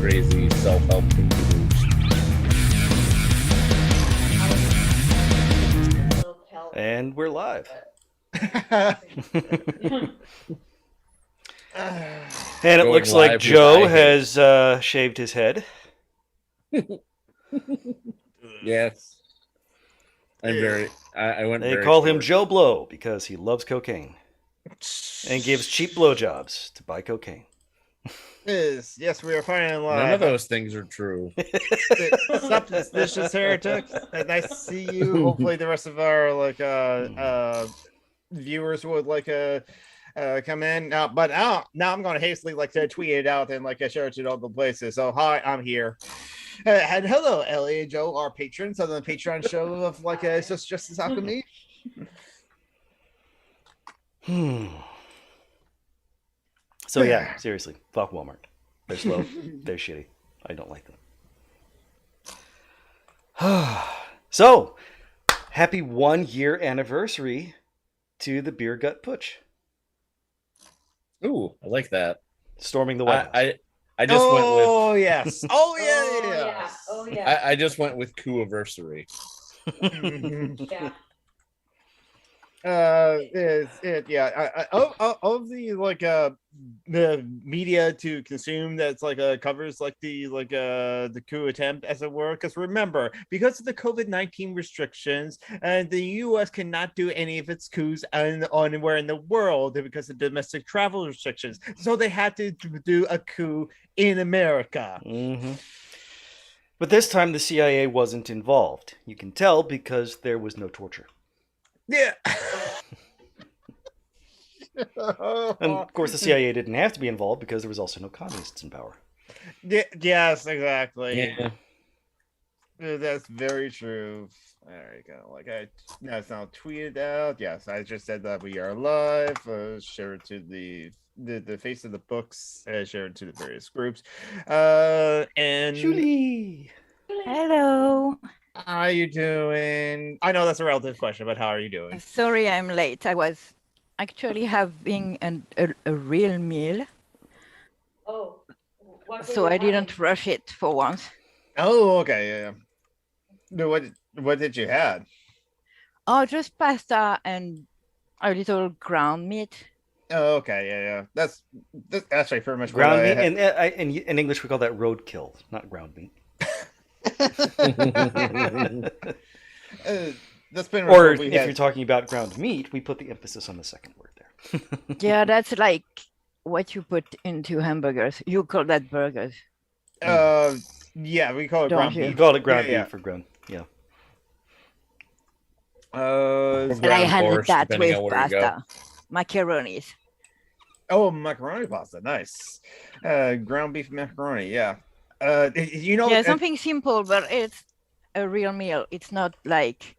crazy self-help computers. And we're live. And it looks like Joe has shaved his head. Yes. I went. They call him Joe Blow because he loves cocaine and gives cheap blowjobs to buy cocaine. Yes, we are finally live. None of those things are true. Suspicious heretic. Nice to see you. Hopefully, the rest of our viewers would come in. Now I'm going to hastily tweet it out and share it to all the places. So hi, I'm here. And hello, Ellie and Joe, our patrons on the Patreon show of Justice Alchemy. So yeah, seriously, fuck Walmart. They're slow. They're shitty. I don't like them. So, happy 1 year anniversary to the Beer Gut Putsch. Ooh, I like that. Storming the White House. I just went with. Oh yes. Oh yeah. Oh yeah. I just went with coup-anniversary. Yeah. Of the media to consume that's covers the coup attempt, as it were, because remember, because of the COVID-19 restrictions, the U.S. cannot do any of its coups anywhere in the world because of domestic travel restrictions, so they had to do a coup in America. Mm-hmm. But this time the CIA wasn't involved. You can tell because there was no torture. Yeah. And of course the CIA didn't have to be involved because there was also no communists in power. Yes, exactly. Yeah. That's very true. There you go. That's now tweeted out. Yes, I just said that we are live. Share it to the face of the books. Share it to the various groups. And Julie. Hello. how are you doing? I know that's a relative question, but how are you doing? Sorry I'm late. I was actually having a real meal, Oh. What so I didn't rush it for once. Oh, okay, yeah. No, what did you have? Oh, just pasta and a little ground meat. Oh, okay, yeah. That's actually pretty much Ground what meat. In English we call that roadkill, not ground meat. That's been Or if you're talking about ground meat, we put the emphasis on the second word there. Yeah, that's like what you put into hamburgers. You call that burgers. Yeah, we call it Don't ground you? You beef. call it ground Yeah, beef for ground. Yeah. And I had borscht, that depending with on where you go. pasta, macaronis. Oh, macaroni pasta, nice. Ground beef macaroni, yeah. Yeah, something simple, but it's a real meal. It's not like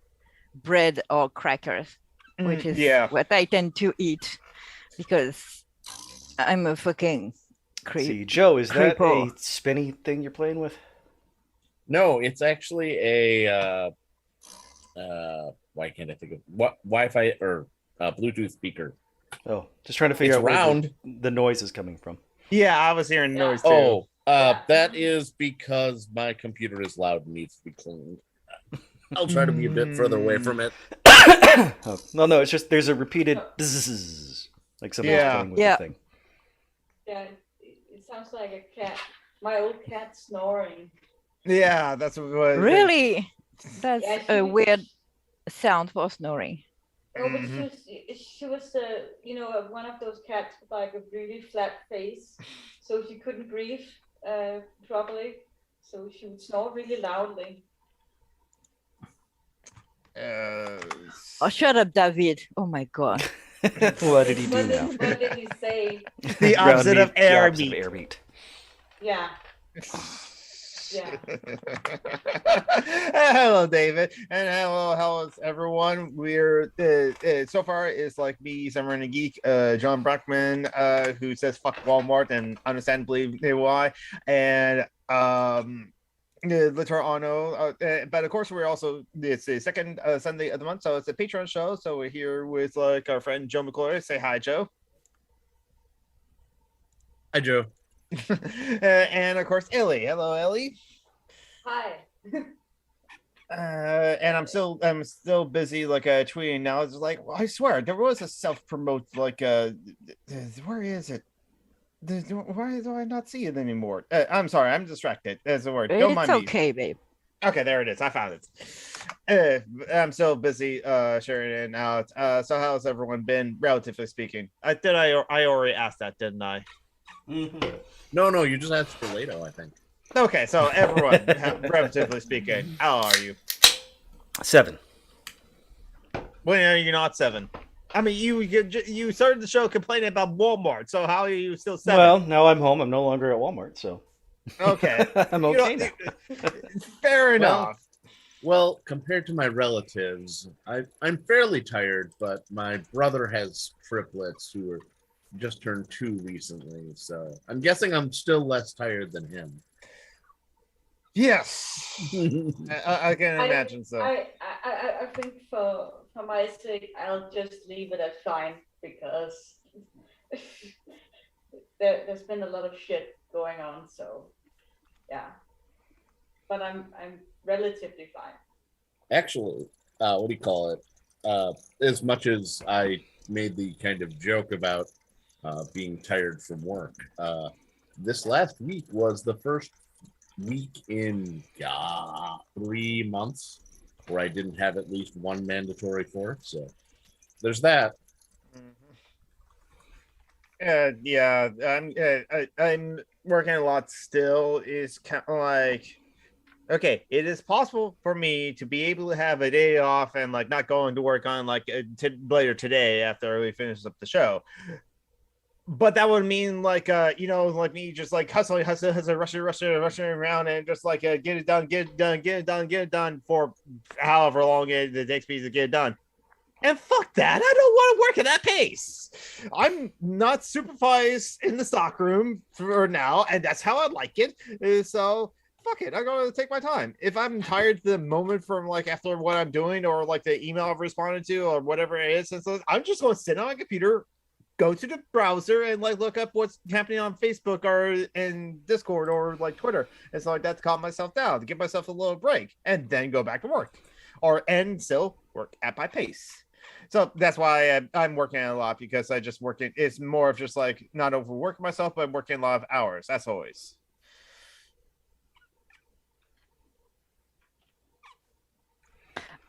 bread or crackers, which is what I tend to eat because I'm a fucking creep. See, Joe, is that creepo. a spinny thing you're playing with? No, it's actually a why can't I think of what Wi-Fi or Bluetooth speaker? Oh, just trying to figure It's out where round. the noise is coming from. Yeah, I was hearing noise too. Oh, Yeah. that is because my computer is loud and needs to be cleaned. I'll try to be a bit further away from it. Oh, no, it's just there's a repeated bzzz, like somebody's playing with the thing. Yeah, it sounds like a cat. My old cat snoring. Yeah, that's what. Really? That's Yeah, a weird sound for snoring. Oh, but she was one of those cats with a really flat face, so she couldn't breathe properly, so she would snore really loudly. Oh, shut up, David. Oh my god. What did he do now? What did he say? The opposite of air The opposite of meat. air meat. Yeah. Yeah. Hello, David, and hello, everyone. We're so far it's me, Summer and a Geek, John Brockman, who says fuck Walmart, and understandably why, and Litter Ono, but of course it's the second Sunday of the month, so it's a Patreon show. So we're here with our friend Joe McClure. Say hi, Joe. Hi, Joe. And of course, Ellie. Hello, Ellie. Hi. And I'm still busy like tweeting now. It's like, well, I swear there was a self-promote like where is it? Why do I not see it anymore? I'm sorry, I'm distracted. That's the word. Don't mind me. It's okay, babe. Okay, there it is. I found it. I'm so busy sharing it out. So how's everyone been, relatively speaking? I already asked that, didn't I? Mm-hmm. No, you just asked for Lato, I think. Okay, so everyone, relatively speaking, how are you? 7. Well, you're not 7. I mean, you started the show complaining about Walmart, so how are you still 7? Well, now I'm home. I'm no longer at Walmart, so okay, I'm okay now. Fair enough. Well, compared to my relatives, I'm fairly tired, but my brother has triplets who are just turned 2 recently, so I'm guessing I'm still less tired than him. Yes, I can imagine so. I think for my sake, I'll just leave it at fine because there's been a lot of shit going on. So yeah, but I'm relatively fine. Actually, what do you call it? As much as I made the kind of joke about being tired from work, this last week was the first week in 3 months where I didn't have at least one mandatory fork, so there's that. Yeah, I'm working a lot still. Is kind of like, okay, it is possible for me to be able to have a day off and like not going to work on like later today after we finish up the show. But that would mean like like me just like hustling, rushing around and just like get it done for however long it takes me to get it done. And fuck that, I don't want to work at that pace. I'm not supervised in the stockroom for now, and that's how I like it. So fuck it, I'm gonna take my time. If I'm tired the moment from like after what I'm doing or like the email I've responded to or whatever it is, and so I'm just gonna sit on my computer, go to the browser and like look up what's happening on Facebook or in Discord or like Twitter and so like that to calm myself down, to give myself a little break, and then go back to work and still work at my pace. So that's why I'm working a lot, because I just working. It's more of just like not overworking myself, but working a lot of hours. That's always.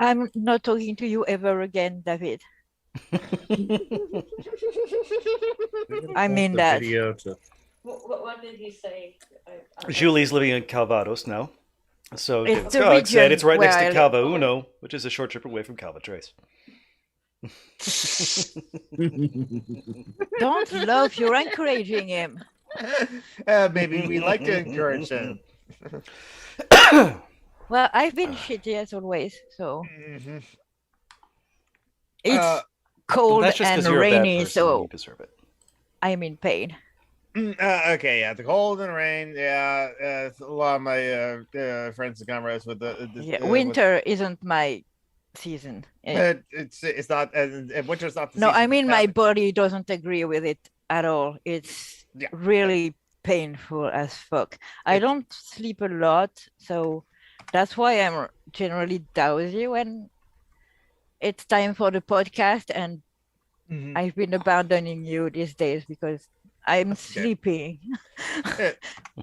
I'm not talking to you ever again, David. I mean that. What did he say? Julie's living in Calvados now. So it's Doug said it's right next to Calva Uno, which is a short trip away from Calva Trace. Don't love, you're encouraging him. Maybe we like to encourage him. Well, I've been shitty as always, so it's cold and rainy, so you deserve it. I'm in pain. Okay, yeah, the cold and rain, yeah. A lot of my friends and comrades with the winter isn't my season. It's not, winter's not the no season. I mean my body doesn't agree with it at all. It's really painful as fuck. I don't sleep a lot, so that's why I'm generally drowsy when it's time for the podcast, and I've been abandoning you these days because I'm sleeping.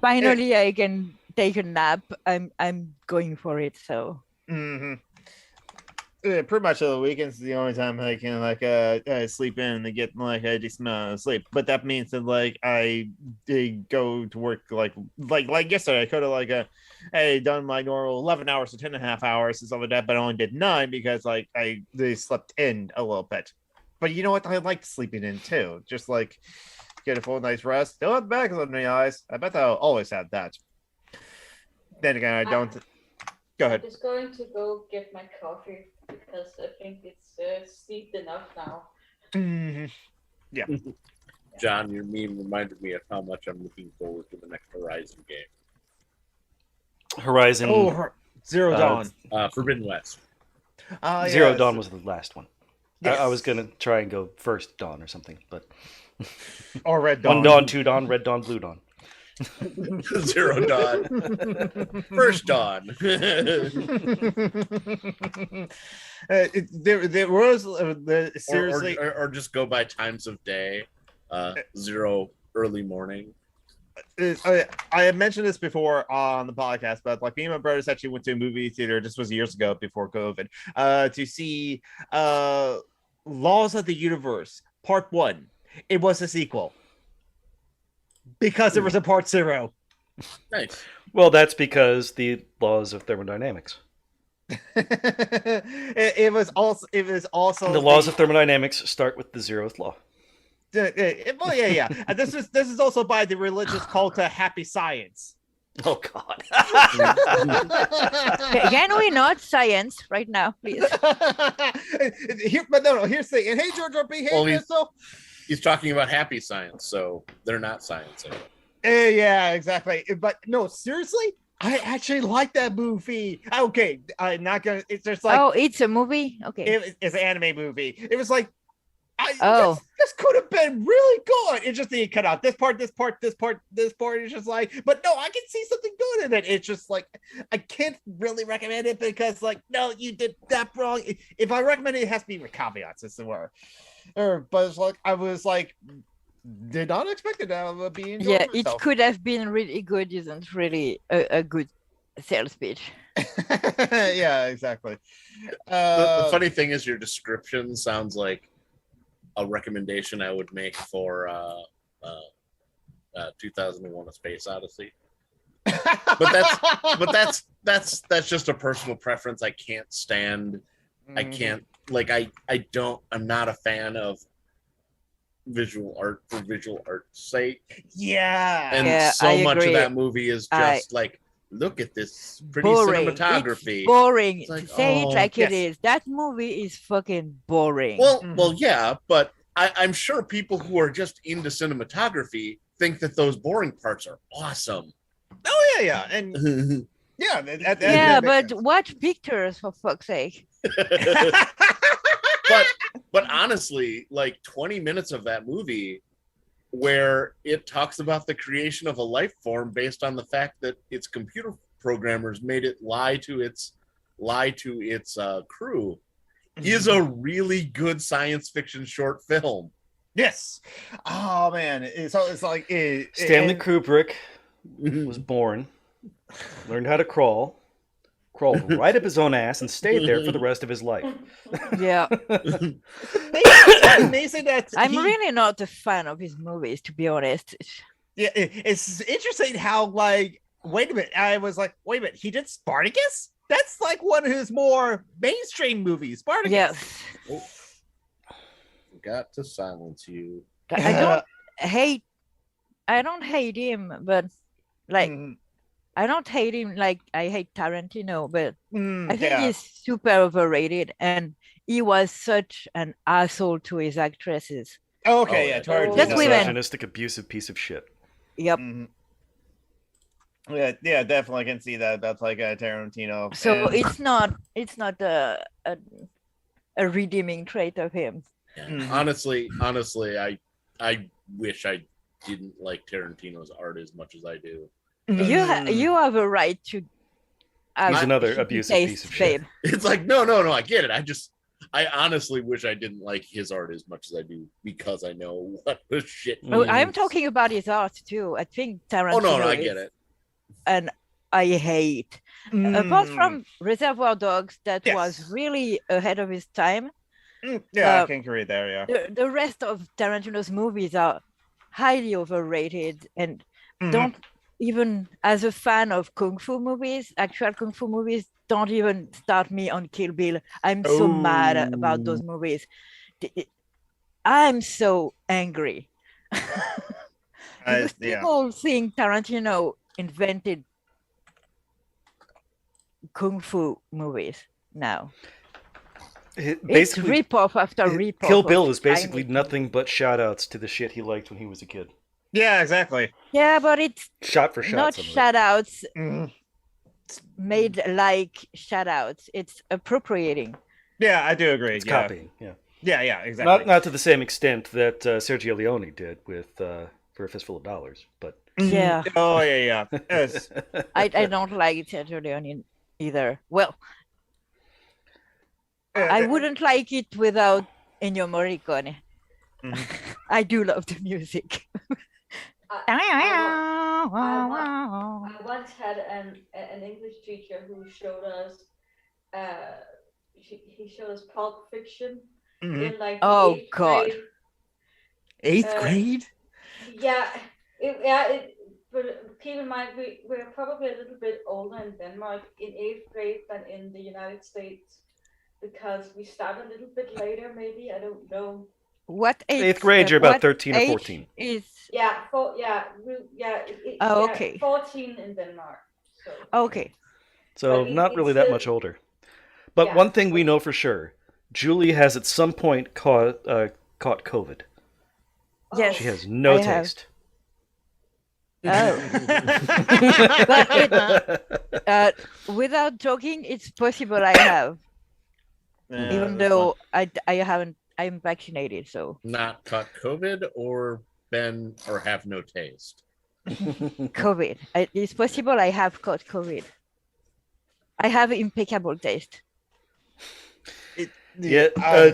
Finally I can take a nap. I'm going for it, so pretty much the weekends is the only time I can like sleep in and get like a decent amount of sleep. But that means that like I did go to work like yesterday. I could have like done my normal 11 hours to 10.5 hours and stuff like that, but I only did 9 because like they slept in a little bit. But you know what? I like sleeping in too. Just like get a full night's rest. Don't have bags under my eyes. I bet I'll always have that. Then again, I don't. Go ahead. I'm just going to go get my coffee because I think it's steeped enough now. Yeah. John, your meme reminded me of how much I'm looking forward to the next Horizon game. Horizon. Zero Dawn. Forbidden West. Zero Dawn was the last one. Yes. I was gonna try and go first Dawn or something, but or Red Dawn. 1 Dawn, 2 Dawn, Red Dawn, Blue Dawn. Zero Dawn. First Dawn. There was seriously, or just go by times of day. Zero early morning. I had mentioned this before on the podcast, but like me and my brothers actually went to a movie theater. This was years ago before COVID, to see Laws of the Universe Part 1. It was a sequel because there was a Part 0. Nice. Well, that's because the laws of thermodynamics. It was also The laws of thermodynamics start with the zeroth law. Well, yeah. This is also by the religious cult Happy Science. Oh God! Can we not science right now, please? But no. Here's the thing. And hey, George, behave yourself. He's talking about Happy Science, so they're not sciencing. Yeah, exactly. But no, seriously, I actually like that movie. Okay, I'm not gonna. It's just like, oh, it's a movie. Okay, it's an anime movie. It was like, this could have been really good. It's just that you cut out this part. It's just like, but no, I can see something good in it. It's just like, I can't really recommend it because, like, no, you did that wrong. If I recommend it, it has to be with caveats, as it were. But it's like, I was like, did not expect it to be enjoying yeah, myself. It could have been really good. Isn't really a good sales pitch. Yeah, exactly. The funny thing is, your description sounds like a recommendation I would make for 2001: A Space Odyssey. But that's just a personal preference. I can't stand. I can't, like, I'm not a fan of visual art for visual art's sake. Yeah. And so much of that movie is just like, look at this pretty cinematography. It's boring. It's like, Say it like it is. That movie is fucking boring. Well, yeah, but I'm sure people who are just into cinematography think that those boring parts are awesome. Oh yeah, and but watch pictures for fuck's sake. but honestly, like 20 minutes of that movie where it talks about the creation of a life form based on the fact that its computer programmers made it lie to its crew is a really good science fiction short film. Yes. Oh man, it's like Stanley Kubrick was born, learned how to crawled right up his own ass, and stayed there for the rest of his life. Yeah. It's amazing that I'm really not a fan of his movies, to be honest. Yeah, it's interesting how, like, wait a minute. I was like, wait a minute, he did Spartacus? That's like one of his more mainstream movies, Spartacus. Yes. Oh. Got to silence you. I don't hate him, but like I don't hate him like I hate Tarantino, but I think he's super overrated, and he was such an asshole to his actresses. Okay, Tarantino. Just misogynistic, abusive piece of shit. Yep. Yeah, definitely I can see that. That's like a Tarantino. So it's not a redeeming trait of him. Yeah. Honestly, I wish I didn't like Tarantino's art as much as I do. You have a right to. He's another abusive piece of shit. It's like no, I get it. I honestly wish I didn't like his art as much as I do because I know what the shit. Oh, I'm talking about his art too. I think Tarantino. Oh no, I get it. And I hate. Apart from Reservoir Dogs, that was really ahead of his time. Yeah, I can agree there. Yeah. The rest of Tarantino's movies are highly overrated and don't even, as a fan of kung fu movies, actual kung fu movies, don't even start me on Kill Bill. I'm so mad about those movies. I'm so angry. People think Tarantino invented kung fu movies now. It's rip-off after rip-off. Kill Bill is basically nothing but shout-outs to the shit he liked when he was a kid. Yeah, exactly. Yeah, but it's shot for shot. Not shout-outs made like shout-outs. It's appropriating. Yeah, I do agree. It's copying. Yeah. Yeah, exactly. Not to the same extent that Sergio Leone did with For a Fistful of Dollars, but Yeah. Oh yeah. Yes. I don't like Sergio Leone either. Well, I wouldn't like it without Ennio Morricone. I do love the music. I once had an English teacher who showed us. He showed us Pulp Fiction in like oh eighth God, grade. Eighth grade? Yeah, but keep in mind we're probably a little bit older in Denmark in eighth grade than in the United States because we start a little bit later. Maybe I don't know. What age? Eighth grade, you're about 13 or 14. Is okay. 14 in Denmark. So. Okay. So not really that much older. But one thing we know for sure, Julie has at some point caught COVID. Yes. She has no taste. Oh. But without joking, it's possible I have. Even though I haven't, I'm vaccinated, so. Not caught COVID or have no taste. COVID. It's possible I have caught COVID. I have impeccable taste.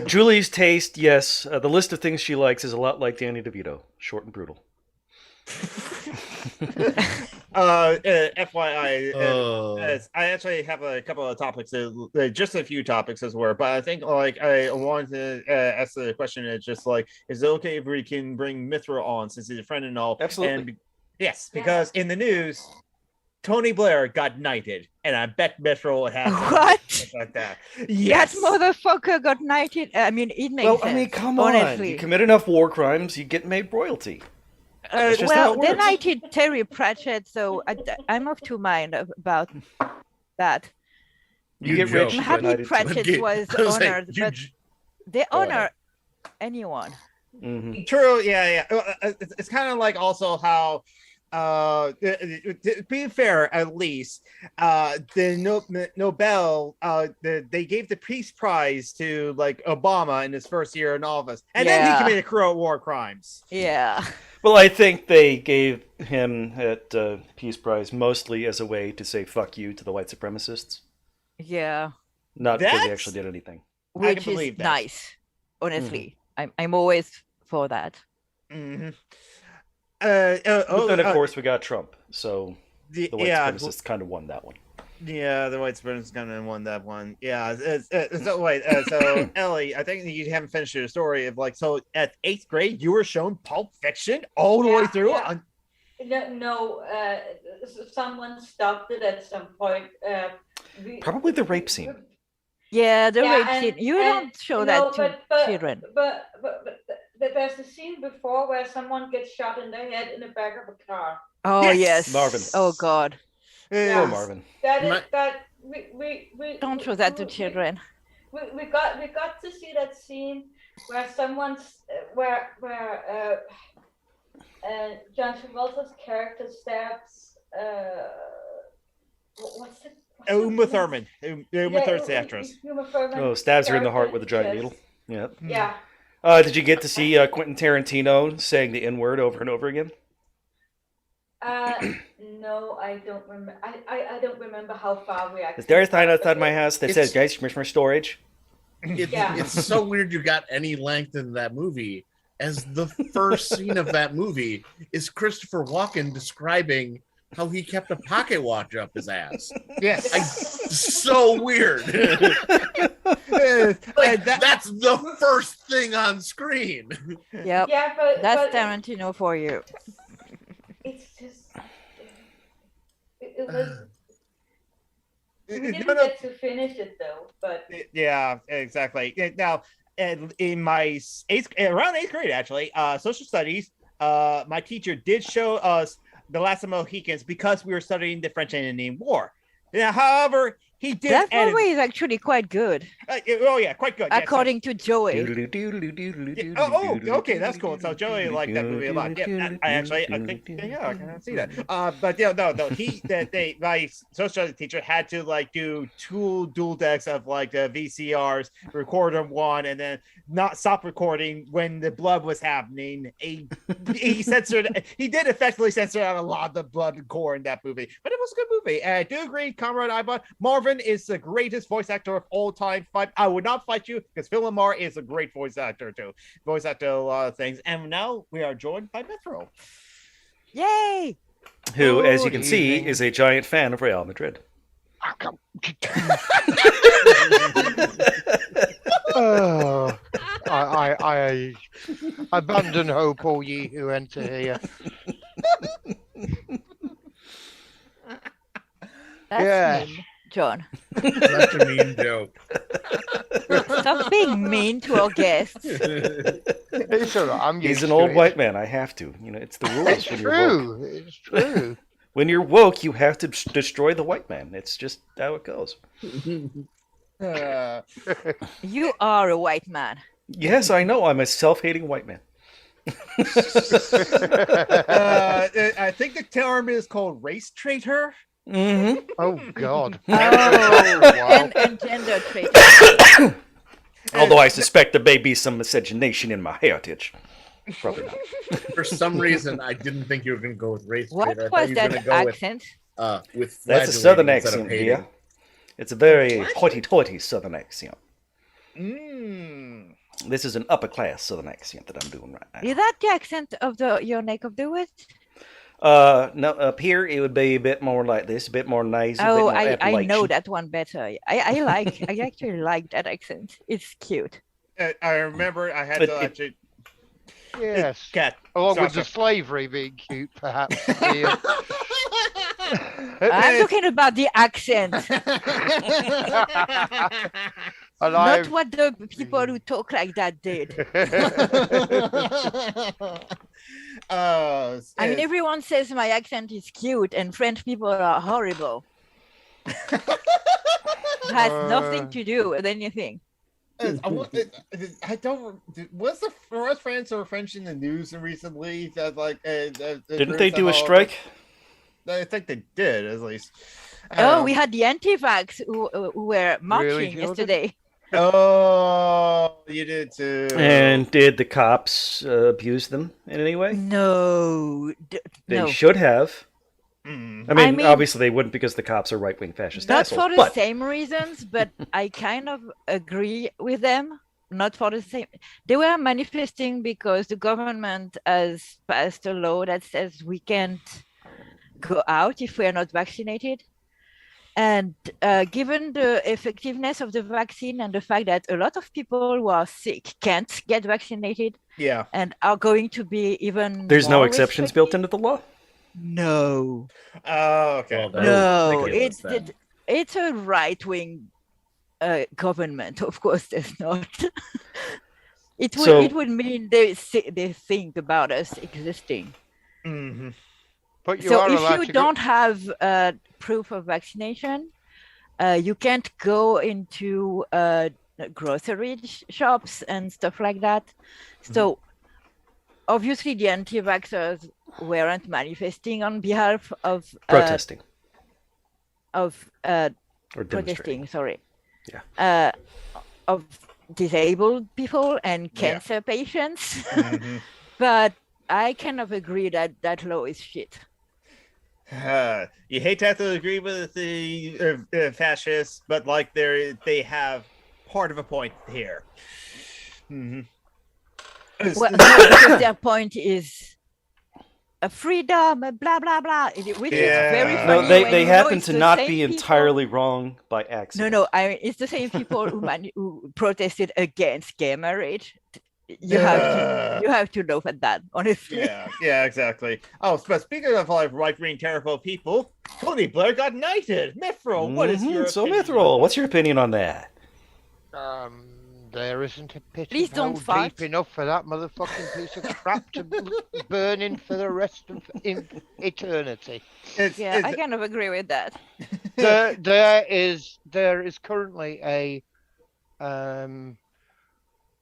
Julie's taste, yes. The list of things she likes is a lot like Danny DeVito, short and brutal. FYI, I actually have a couple of topics, just a few topics as well. But I think I wanted to ask the question: is just is it okay if we can bring Mithra on since he's a friend and all? Absolutely. And yes, because in the news, Tony Blair got knighted, and I bet Mithra will have what like that. Yes, that motherfucker got knighted. I mean, it makes sense. I mean, come honestly. on! You commit enough war crimes, you get made royalty. Then I did Terry Pratchett, so I'm of two minds about that. You get rich. I'm happy Pratchett was honored, but they honor anyone. Mm-hmm. True, yeah. It's kind of like also how, to be fair, at least, the Nobel, they gave the Peace Prize to Obama in his first year in office, and then he committed war crimes. Yeah. Well, I think they gave him that Peace Prize mostly as a way to say "fuck you" to the white supremacists. Yeah. Not because they actually did anything. Which is nice, honestly. I'm always for that. Mm-hmm. But then, of course, we got Trump, so the white supremacists kind of won that one. Yeah, the white supremacists kind of won that one. Yeah. So Ellie, I think you haven't finished your story of so at eighth grade you were shown Pulp Fiction all the way through. Yeah. No, someone stopped it at some point. Probably the rape scene. Yeah, the rape scene. You don't show that to children. But there's a scene before where someone gets shot in the head in the back of a car. Oh yes, Marvin. Oh God. Poor Marvin. We don't show that to children. We got to see that scene where John Travolta's character stabs what's it? Uma Thurman. Uma Thurman's the actress. Stabs her in the heart with a giant needle. Yeah. Yeah. Did you get to see Quentin Tarantino saying the N-word over and over again? No, I don't remember. I don't remember how far we actually. There's a sign outside my house that says "Guys, for storage." It's so weird you got any length in that movie, as the first scene of that movie is Christopher Walken describing how he kept a pocket watch up his ass. Yes. So weird. That's the first thing on screen. Yep. Yeah, that's Tarantino for you. It's just it was. We didn't get to finish it though, but yeah, exactly. Now, in my around eighth grade, actually, social studies, my teacher did show us The Last of the Mohicans because we were studying the French and Indian War. Now, however, he did. That movie is actually quite good. Oh yeah, quite good. According to Joey. Okay, that's cool. So Joey liked that movie a lot. Yeah, I think, yeah, I can see that. But yeah, no, my social studies teacher had to like do 2 dual decks of like the VCRs, record them one, and then not stop recording when the blood was happening. He did effectively censor out a lot of the blood and gore in that movie, but it was a good movie. And I do agree, Comrade Ibot, Marvin is the greatest voice actor of all time. I would not fight you because Phil Lamar is a great voice actor too. Voice actor a lot of things. And now we are joined by Mithro. Yay! Who, as you can see, is a giant fan of Real Madrid. I abandon hope, all ye who enter here. That's mean, John. That's a mean joke. Stop being mean to our guests. It's all right. He's an old white man. I have to. You know, it's the rules. It's true. It's true. When you're woke, you have to destroy the white man. It's just how it goes. You are a white man. Yes, I know. I'm a self-hating white man. I think the term is called race traitor. Mm-hmm. Oh God. Oh, wow. and gender traitor. Although I suspect there may be some miscegenation in my heritage. Probably not. For some reason, I didn't think you were going to go with race traitor. What was that accent? With that's a southern accent, yeah. It's a very hoity-toity southern accent. This is an upper-class southern accent that I'm doing right now. Is that the accent of your neck of the woods? No, up here it would be a bit more like this, a bit more nasal. Oh, I know that one better. I actually like that accent. It's cute. I remember I had to actually. Yes. Along with the slavery being cute, perhaps. I'm talking about the accent. Not what the people who talk like that did. I mean, everyone says my accent is cute and French people are horrible. It has nothing to do with anything. I don't. Was France or French in the news recently? That like didn't they do a strike? I think they did, at least. We had the anti-vax who were marching yesterday. Oh, you did too. And did the cops abuse them in any way? No. They should have. I mean, obviously they wouldn't because the cops are right-wing fascist assholes. Not for the same reasons, but I kind of agree with them. Not for the same. They were manifesting because the government has passed a law that says we can't go out if we are not vaccinated. And given the effectiveness of the vaccine and the fact that a lot of people who are sick can't get vaccinated, and are going to be even there's no exceptions built into the law. No. Oh, okay. Well, no, it's a right-wing government. Of course, there's not. It would mean they think about us existing. Mm-hmm. But so if you don't have proof of vaccination, you can't go into grocery shops and stuff like that. So obviously the anti-vaxxers weren't manifesting on behalf of protesting. Or protesting, sorry. Yeah. Of disabled people and cancer patients. But I kind of agree that that law is shit. You hate to have to agree with the fascists, but like they have part of a point here. Well, because their point is a freedom, blah blah blah. Which is very funny. No, they happen to not be entirely wrong by accident. No, I mean, it's the same people who protested against gay marriage. You have to laugh at that, honestly. Yeah, exactly. Oh, but speaking of like right-wing terrible people, Tony Blair got knighted. Mithril, what is your opinion? Mithril, what's your opinion on that? There isn't a pit Please of don't hell fart. deep enough for that motherfucking piece of crap to burn in for the rest of eternity. I kind of agree with that. There is currently a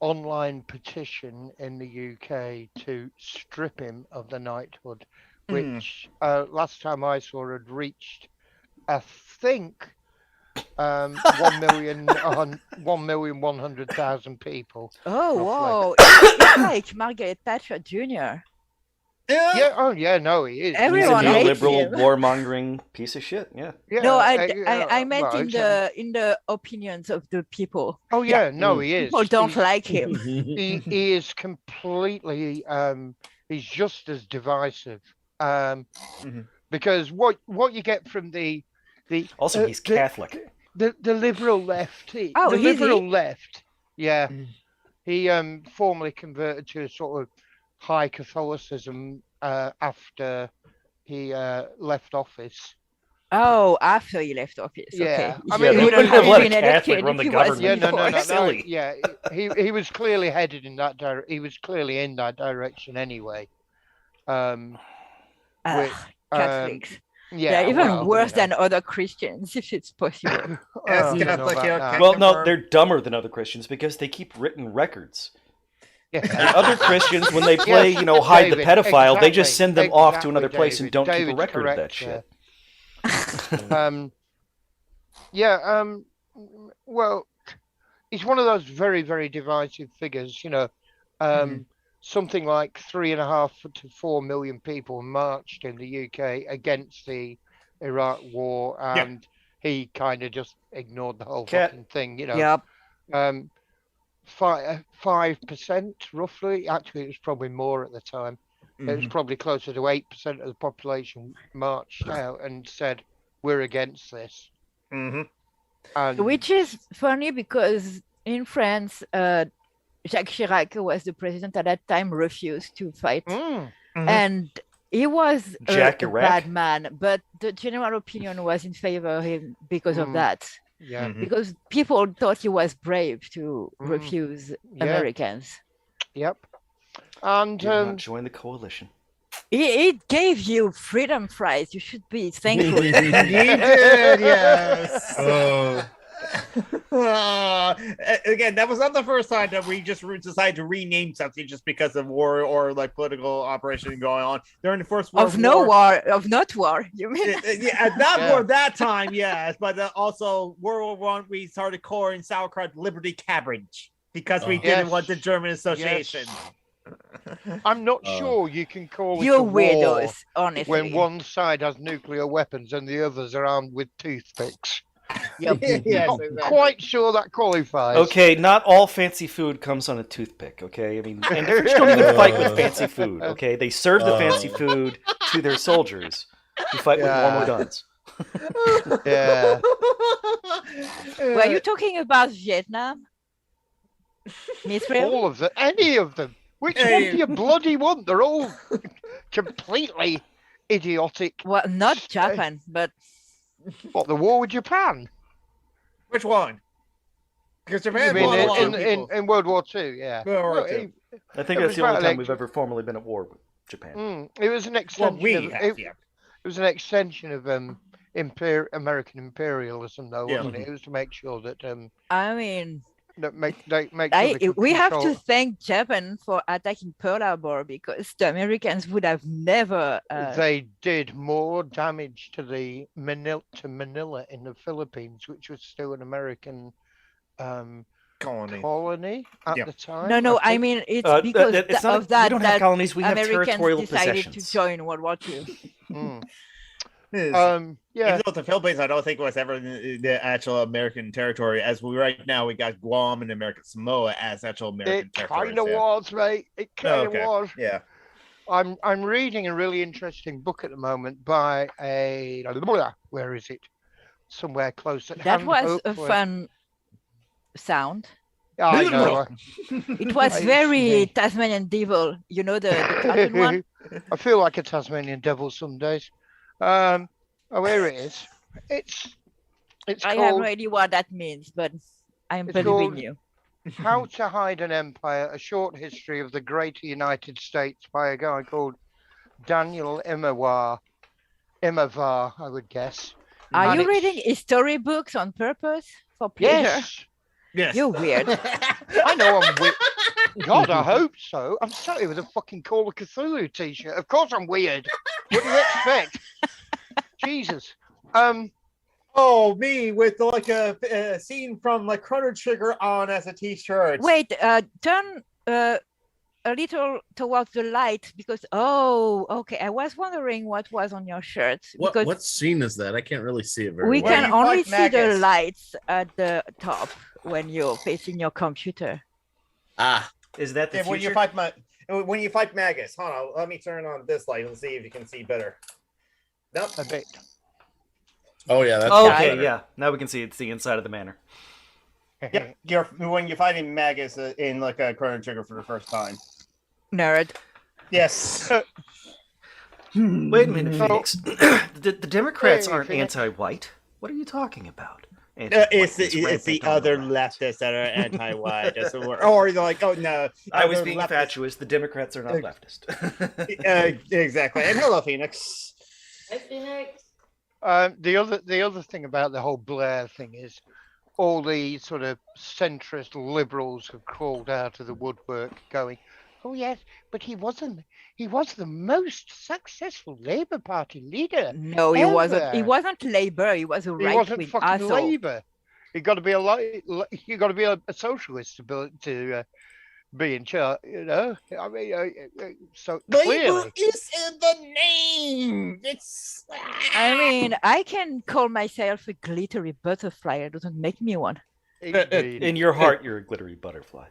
online petition in the UK to strip him of the knighthood, which last time I saw had reached, I think, 1,100,000 people. Oh, whoa. It's like Margaret Thatcher Jr. Yeah. Oh, yeah. No, he is. Everyone He's a hates neoliberal, him. warmongering piece of shit. Yeah. No, I meant in the opinions of the people. Oh yeah, no, he is. People don't like him. He is completely. He's just as divisive. Because what you get from the also he's Catholic. The liberal left. Left. Yeah. He formally converted to a sort of high Catholicism after he left office. Oh, after he left office. Yeah. Okay. I mean, he wouldn't have let a Catholic run the government. Yeah, no. Silly. Yeah, he was clearly headed in that direction. He was clearly in that direction anyway. Catholics. Yeah, even worse than other Christians, if it's possible. Well, no, they're dumber than other Christians because they keep written records. Yeah. And other Christians, when they play, hide the pedophile, they just send them off to another place and don't keep a record of that shit. Well, he's one of those very, very divisive figures. Something like 3.5 to 4 million people marched in the UK against the Iraq War, and he kind of just ignored the whole fucking thing. Yep. 5% roughly. Actually, it was probably more at the time. It was probably closer to 8% of the population marched out and said, "We're against this." Mm-hmm. And which is funny because in France, Jacques Chirac, who was the president at that time, refused to fight. And he was a bad man, but the general opinion was in favor of him because of that. Yeah. Because people thought he was brave to refuse Americans. Yep. And join the coalition. It gave you freedom fries. You should be thankful. You did, yes. Again, that was not the first time that we just decided to rename something just because of war or like political operation going on during the First World War. Of not war, you mean? War that time, yes, but also World War I, we started calling sauerkraut Liberty Cabbage because we didn't want the German Association. Yes. I'm not sure you can call it You're a war weirdos, honestly. when one side has nuclear weapons and the others are armed with toothpicks. Yep. Yes, Quite sure that qualifies. Okay, not all fancy food comes on a toothpick, okay? I mean, and the British don't even fight with fancy food, okay? They serve the fancy food to their soldiers who fight with warmer guns. Yeah. Were you talking about Vietnam? Israel? All of them. Any of them. Which one do you bloody want? They're all completely idiotic. Well, not Japan, but... What, the war with Japan? Which one? Because Japan in World War II, yeah. II. I think that's the only time we've ever formally been at war with Japan. It was an extension. It was an extension of American imperialism, though, wasn't it? It was to make sure that. I mean. We have to thank Japan for attacking Pearl Harbor because the Americans would have never. They did more damage to the Manila in the Philippines, which was still an American colony at the time. No, I mean it's because of that. We don't have colonies. We have Americans territorial decided possessions. to join World War II. Even though the Philippines, I don't think was ever the actual American territory. As right now, we got Guam and American Samoa as actual American territory. It kind of was, mate. It kind of was. Yeah. I'm reading a really interesting book at the moment by where is it? Somewhere close at hand. That was a fun sound. Yeah, I know. It was very Tasmanian Devil. You know the cartoon one? I feel like a Tasmanian Devil some days. Where it is? It's I have no idea what that means, but I'm believing you. How to Hide an Empire, A Short History of the Greater United States by a guy called Daniel Immerwahr, I would guess. Are you reading storybooks on purpose for pleasure? Yes. You're weird. I know I'm weird. God, I hope so. I'm sat here with a fucking Call of Cthulhu t-shirt. Of course I'm weird. What do you expect? Jesus. Oh, me with like a scene from like Chrono Trigger on as a t-shirt. Wait, turn a little towards the light because okay, I was wondering what was on your shirt. What scene is that? I can't really see it very well. We well. can only see the lights at the top when you're facing your computer. Is that the future? When you fight Magus? Hold on, let me turn on this light and see if you can see better. Nope. A bit. Oh yeah, that's okay. Yeah, now we can see it's the inside of the manor. Yeah, when you're fighting Magus in like a Chrono Trigger for the first time. Nerd. Yes. Wait a minute, Phoenix. The Democrats aren't anti-white. What are you talking about? It's the other leftists that are anti-white. Or like, oh no. I was being fatuous. The Democrats are not leftist. Exactly. And hello, Phoenix. Hi, Phoenix. The other thing about the whole Blair thing is all the sort of centrist liberals have crawled out of the woodwork going, oh yes, but he was the most successful Labour Party leader. No, he wasn't. He wasn't Labour. He was a right-wing asshole. He wasn't fucking Labour. You got to be a socialist to be in charge. You know, I mean, so clearly Labour is in the name. It's. I mean, I can call myself a glittery butterfly. It doesn't make me one. In your heart, you're a glittery butterfly.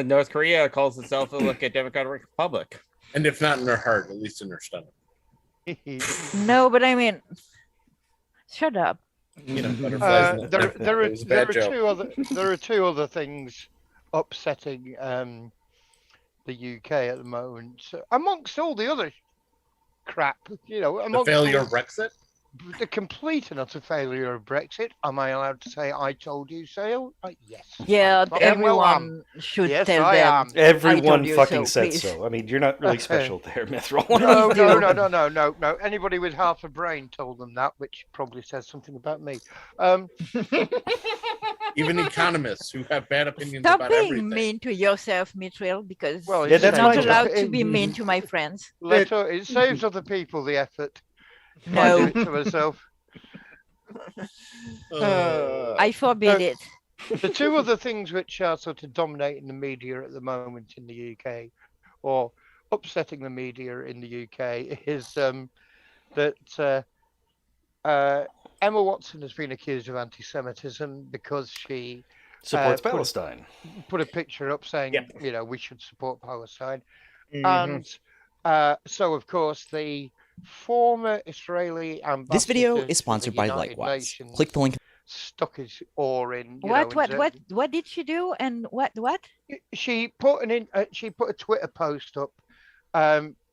North Korea calls itself a democratic republic. And if not in their heart, at least in their stomach. No, but I mean, shut up. You know, butterflies. There are two other things upsetting the UK at the moment, amongst all the other crap. You know, the failure of Brexit. The complete and utter failure of Brexit. Am I allowed to say "I told you so"? Yes. Yeah, everyone should tell them. Everyone fucking said so. I mean, you're not really special there, Mithril. No. Anybody with half a brain told them that, which probably says something about me. Even economists who have bad opinions about everything. Stop being mean to yourself, Mithril, because that's you're not allowed to be mean to my friends. It saves other people the effort. No. I do it to myself. I forbid it. The two other things which are sort of dominating the media at the moment in the UK, or upsetting the media in the UK, is that Emma Watson has been accused of anti-Semitism because she supports Palestine. Put a picture up saying, you know, we should support Palestine. And so, of course, the former Israeli ambassador. This video is sponsored by Likewise. Nations click the link. Stuck his oar in. What did she do? And what? She put a Twitter post up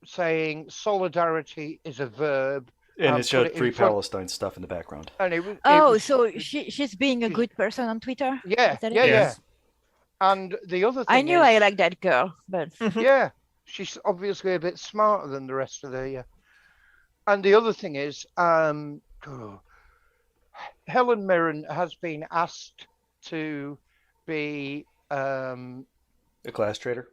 saying solidarity is a verb. And it showed Free Palestine stuff in the background. And it was, so she's being a good person on Twitter? Yeah. And the other thing I knew I liked that girl, but yeah, she's obviously a bit smarter than the rest of the. And the other thing is, Helen Mirren has been asked to be a class trader.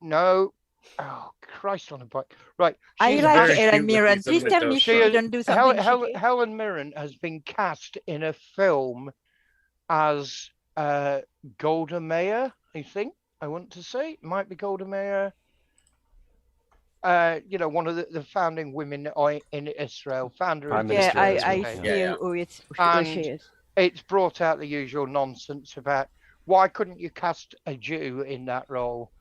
No. Oh, Christ on a bike. Right. I like Helen Mirren. Please tell me she didn't do something. Helen Mirren has been cast in a film as Golda Meir, I think. I want to say. It might be Golda Meir. You know, one of the founding women in Israel. Founder of I see who she is. It's brought out the usual nonsense about why couldn't you cast a Jew in that role?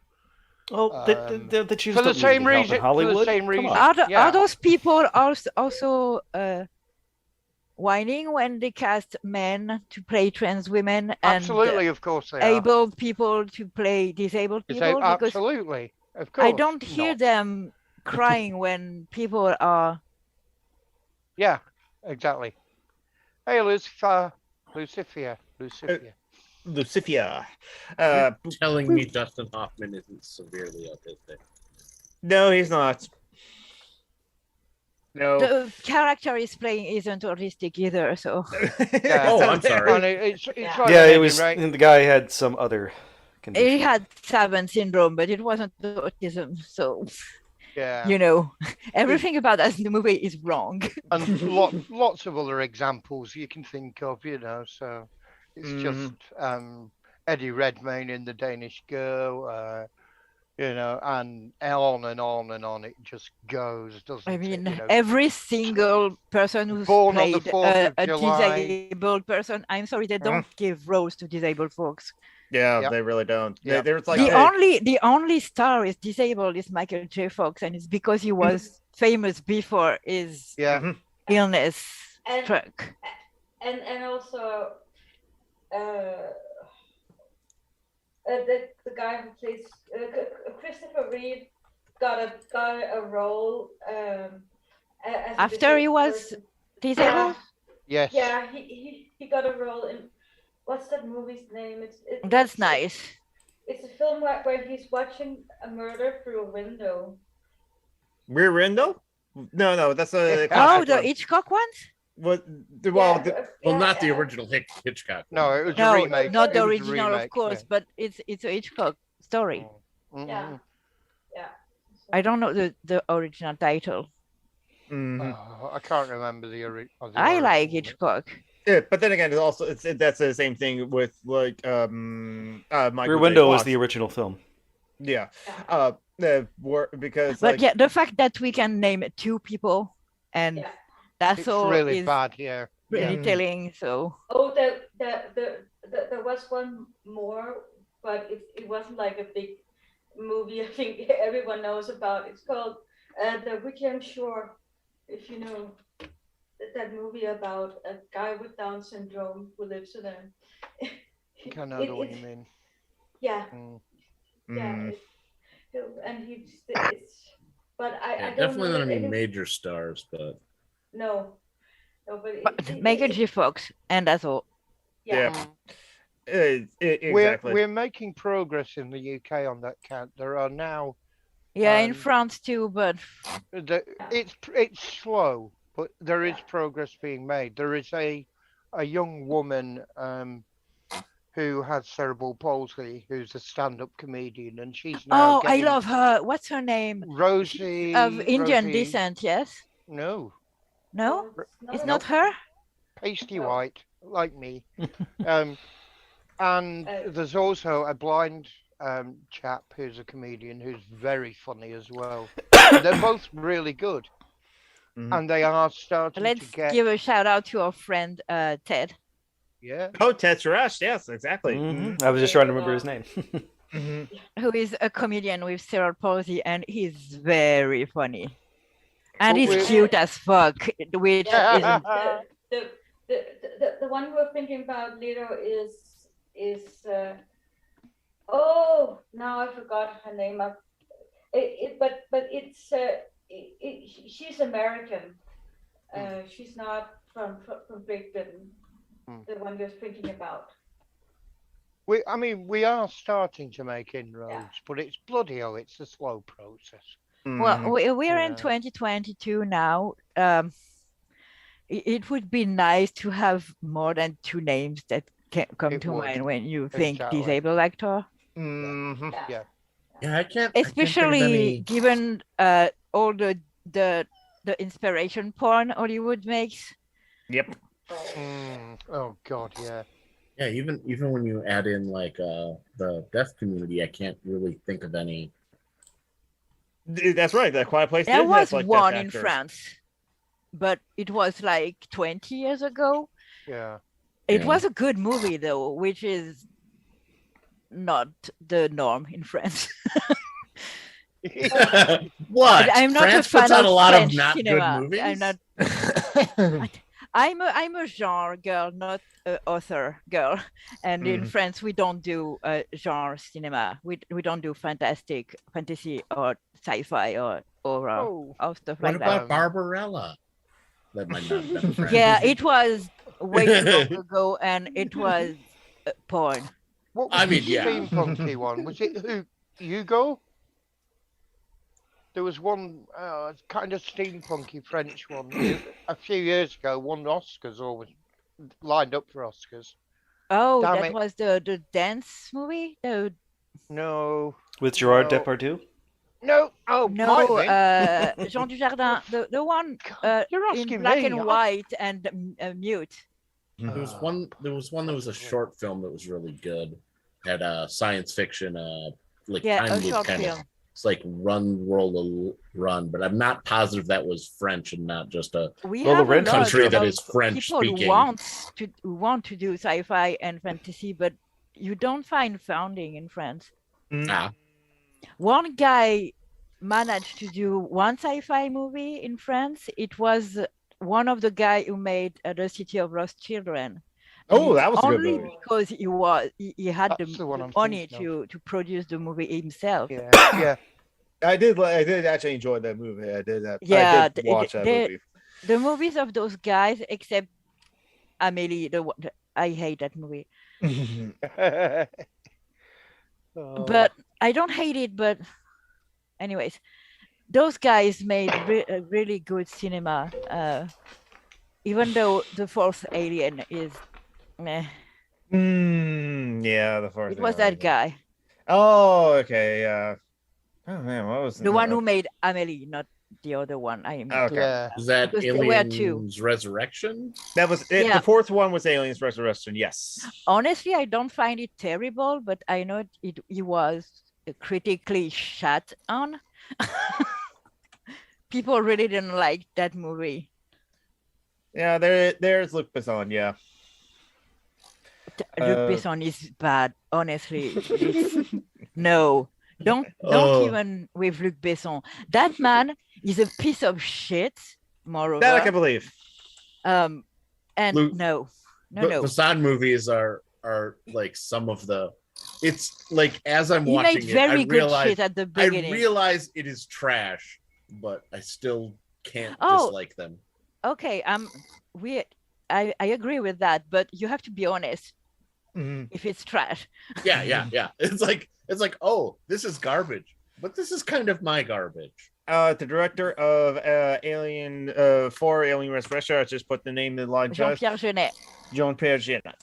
Well, the Jews for the same reason. In Hollywood. For the same reason. Are those people also whining when they cast men to play trans women and absolutely, of course, they able people to play disabled people? Absolutely, of course. I don't hear them crying when people are. Yeah, exactly. Hey, Lucifer. Lucifer. Telling me Dustin Hoffman isn't severely autistic. No, he's not. No. The character he's playing isn't autistic either, so. Oh, I'm sorry. It was. Right? The guy had some other condition. He had Savant syndrome, but it wasn't autism, so. Yeah. You know, everything about us in the movie is wrong. And lots of other examples you can think of, you know. So it's just Eddie Redmayne in The Danish Girl, you know, and on and on and on it just goes, doesn't it? I mean, you know? every single person who's Born played a July. disabled person, I'm sorry, they don't give roles to disabled folks. Yeah, they really don't. Yeah. There's like the only star is disabled is Michael J. Fox, and it's because he was famous before his illness struck. And also the guy who plays Christopher Reeve got a role as after he was disabled. Yes. Yeah, he got a role in. What's that movie's name? That's nice. It's a film where he's watching a murder through a window. Rear Window? No, that's a. The Hitchcock ones? Well, not the original Hitchcock. No, it was a remake. Not the original, of course, but it's a Hitchcock story. Yeah. I don't know the original title. I can't remember the original. I like Hitchcock. Yeah, but then again, that's the same thing with like Rear Window was the original film. Yeah, because. But the fact that we can name 2 people and that's all really is bad here. Really telling. So. Oh, there was one more, but it wasn't like a big movie. I think everyone knows about. It's called The Weekend Shore. If you know. That movie about a guy with Down syndrome who lives in a. I know what you mean. Yeah. Yeah. And but I don't definitely know not any major stars, but. No, but Michael J. Fox, and that's all. Yeah. Exactly. We're making progress in the UK on that count. There are now. Yeah, in France too, but. It's slow. But there is progress being made. There is a young woman who has cerebral palsy, who's a stand-up comedian, and she's now. Oh, I love her. What's her name? Rosie. Of Indian descent, yes. No. No, it's not her. Pasty white, like me. And there's also a blind chap who's a comedian who's very funny as well. They're both really good. And they are starting Let's to get. give a shout out to our friend Ted. Yeah. Oh, Ted Rush. Yes, exactly. I was just trying to remember his name. Who is a comedian with cerebral palsy, and he's very funny. And he's cute as fuck, which isn't. The one we're thinking about later is oh, now I forgot her name. But it's she's American. She's not from Great Britain. The one we're thinking about. We are starting to make inroads, but it's bloody hell, it's a slow process. Well, we're in 2022 now. It would be nice to have more than 2 names that can come to mind when you think disabled actor. Yeah. Yeah, I can't. Especially given all the inspiration porn Hollywood makes. Yep. Oh God, yeah. Yeah, even when you add in like the deaf community, I can't really think of any. That's right. That Quiet Place. There was one in France, but it was like 20 years ago. Yeah. It was a good movie though, which is not the norm in France. What? I'm not France a fan puts out of a lot French of not cinema. good movies. I'm not. I'm a genre girl, not an author girl. And in France, we don't do genre cinema. We don't do fantasy, or sci-fi, or stuff like that. What about Barbarella? That might not have been French. Yeah, it was way too long ago, and it was porn. What was the steampunky one? Was it Hugo? There was one kind of steampunky French one a few years ago. Won Oscars or was lined up for Oscars. Oh, that was the dance movie? No. With Gerard Depardieu? No. Oh, no. Jean Dujardin, the one in black and white and mute. There was one that was a short film that was really good. Had a science fiction, time loop kind of. It's like Run World Run, but I'm not positive that was French and not just a country that is French speaking. People want to do sci-fi and fantasy, but you don't find founding in France. One guy managed to do one sci-fi movie in France. It was one of the guy who made The City of Lost Children. Oh, that was only a good movie. Because he had the money to produce the movie himself. Yeah. I did actually enjoy that movie. I did watch that movie. The movies of those guys, except Amélie, I hate that movie. But I don't hate it. But anyways, those guys made really good cinema. Even though the fourth Alien is meh. Yeah, the fourth. It was that guy. Oh, okay, yeah. Oh man, what was the one who made Amélie, not the other one? Okay. Was that Aliens Resurrection? That was it. The fourth one was Aliens Resurrection. Yes. Honestly, I don't find it terrible, but I know it was critically shot on. People really didn't like that movie. Yeah, there's Luc Besson. Yeah. Luc Besson is bad. Honestly, no. Don't even with Luc Besson. That man is a piece of shit. Moreover, that I can believe. And no. Besson movies are like some of the. It's like as I'm watching it, I realize at the beginning. I realize it is trash, but I still can't dislike them. Okay, I agree with that, but you have to be honest. If it's trash. Yeah. It's like, oh, this is garbage, but this is kind of my garbage. The director of Alien 4 Alien Resurrection, I just put the name in the line. Jean-Pierre Jeunet.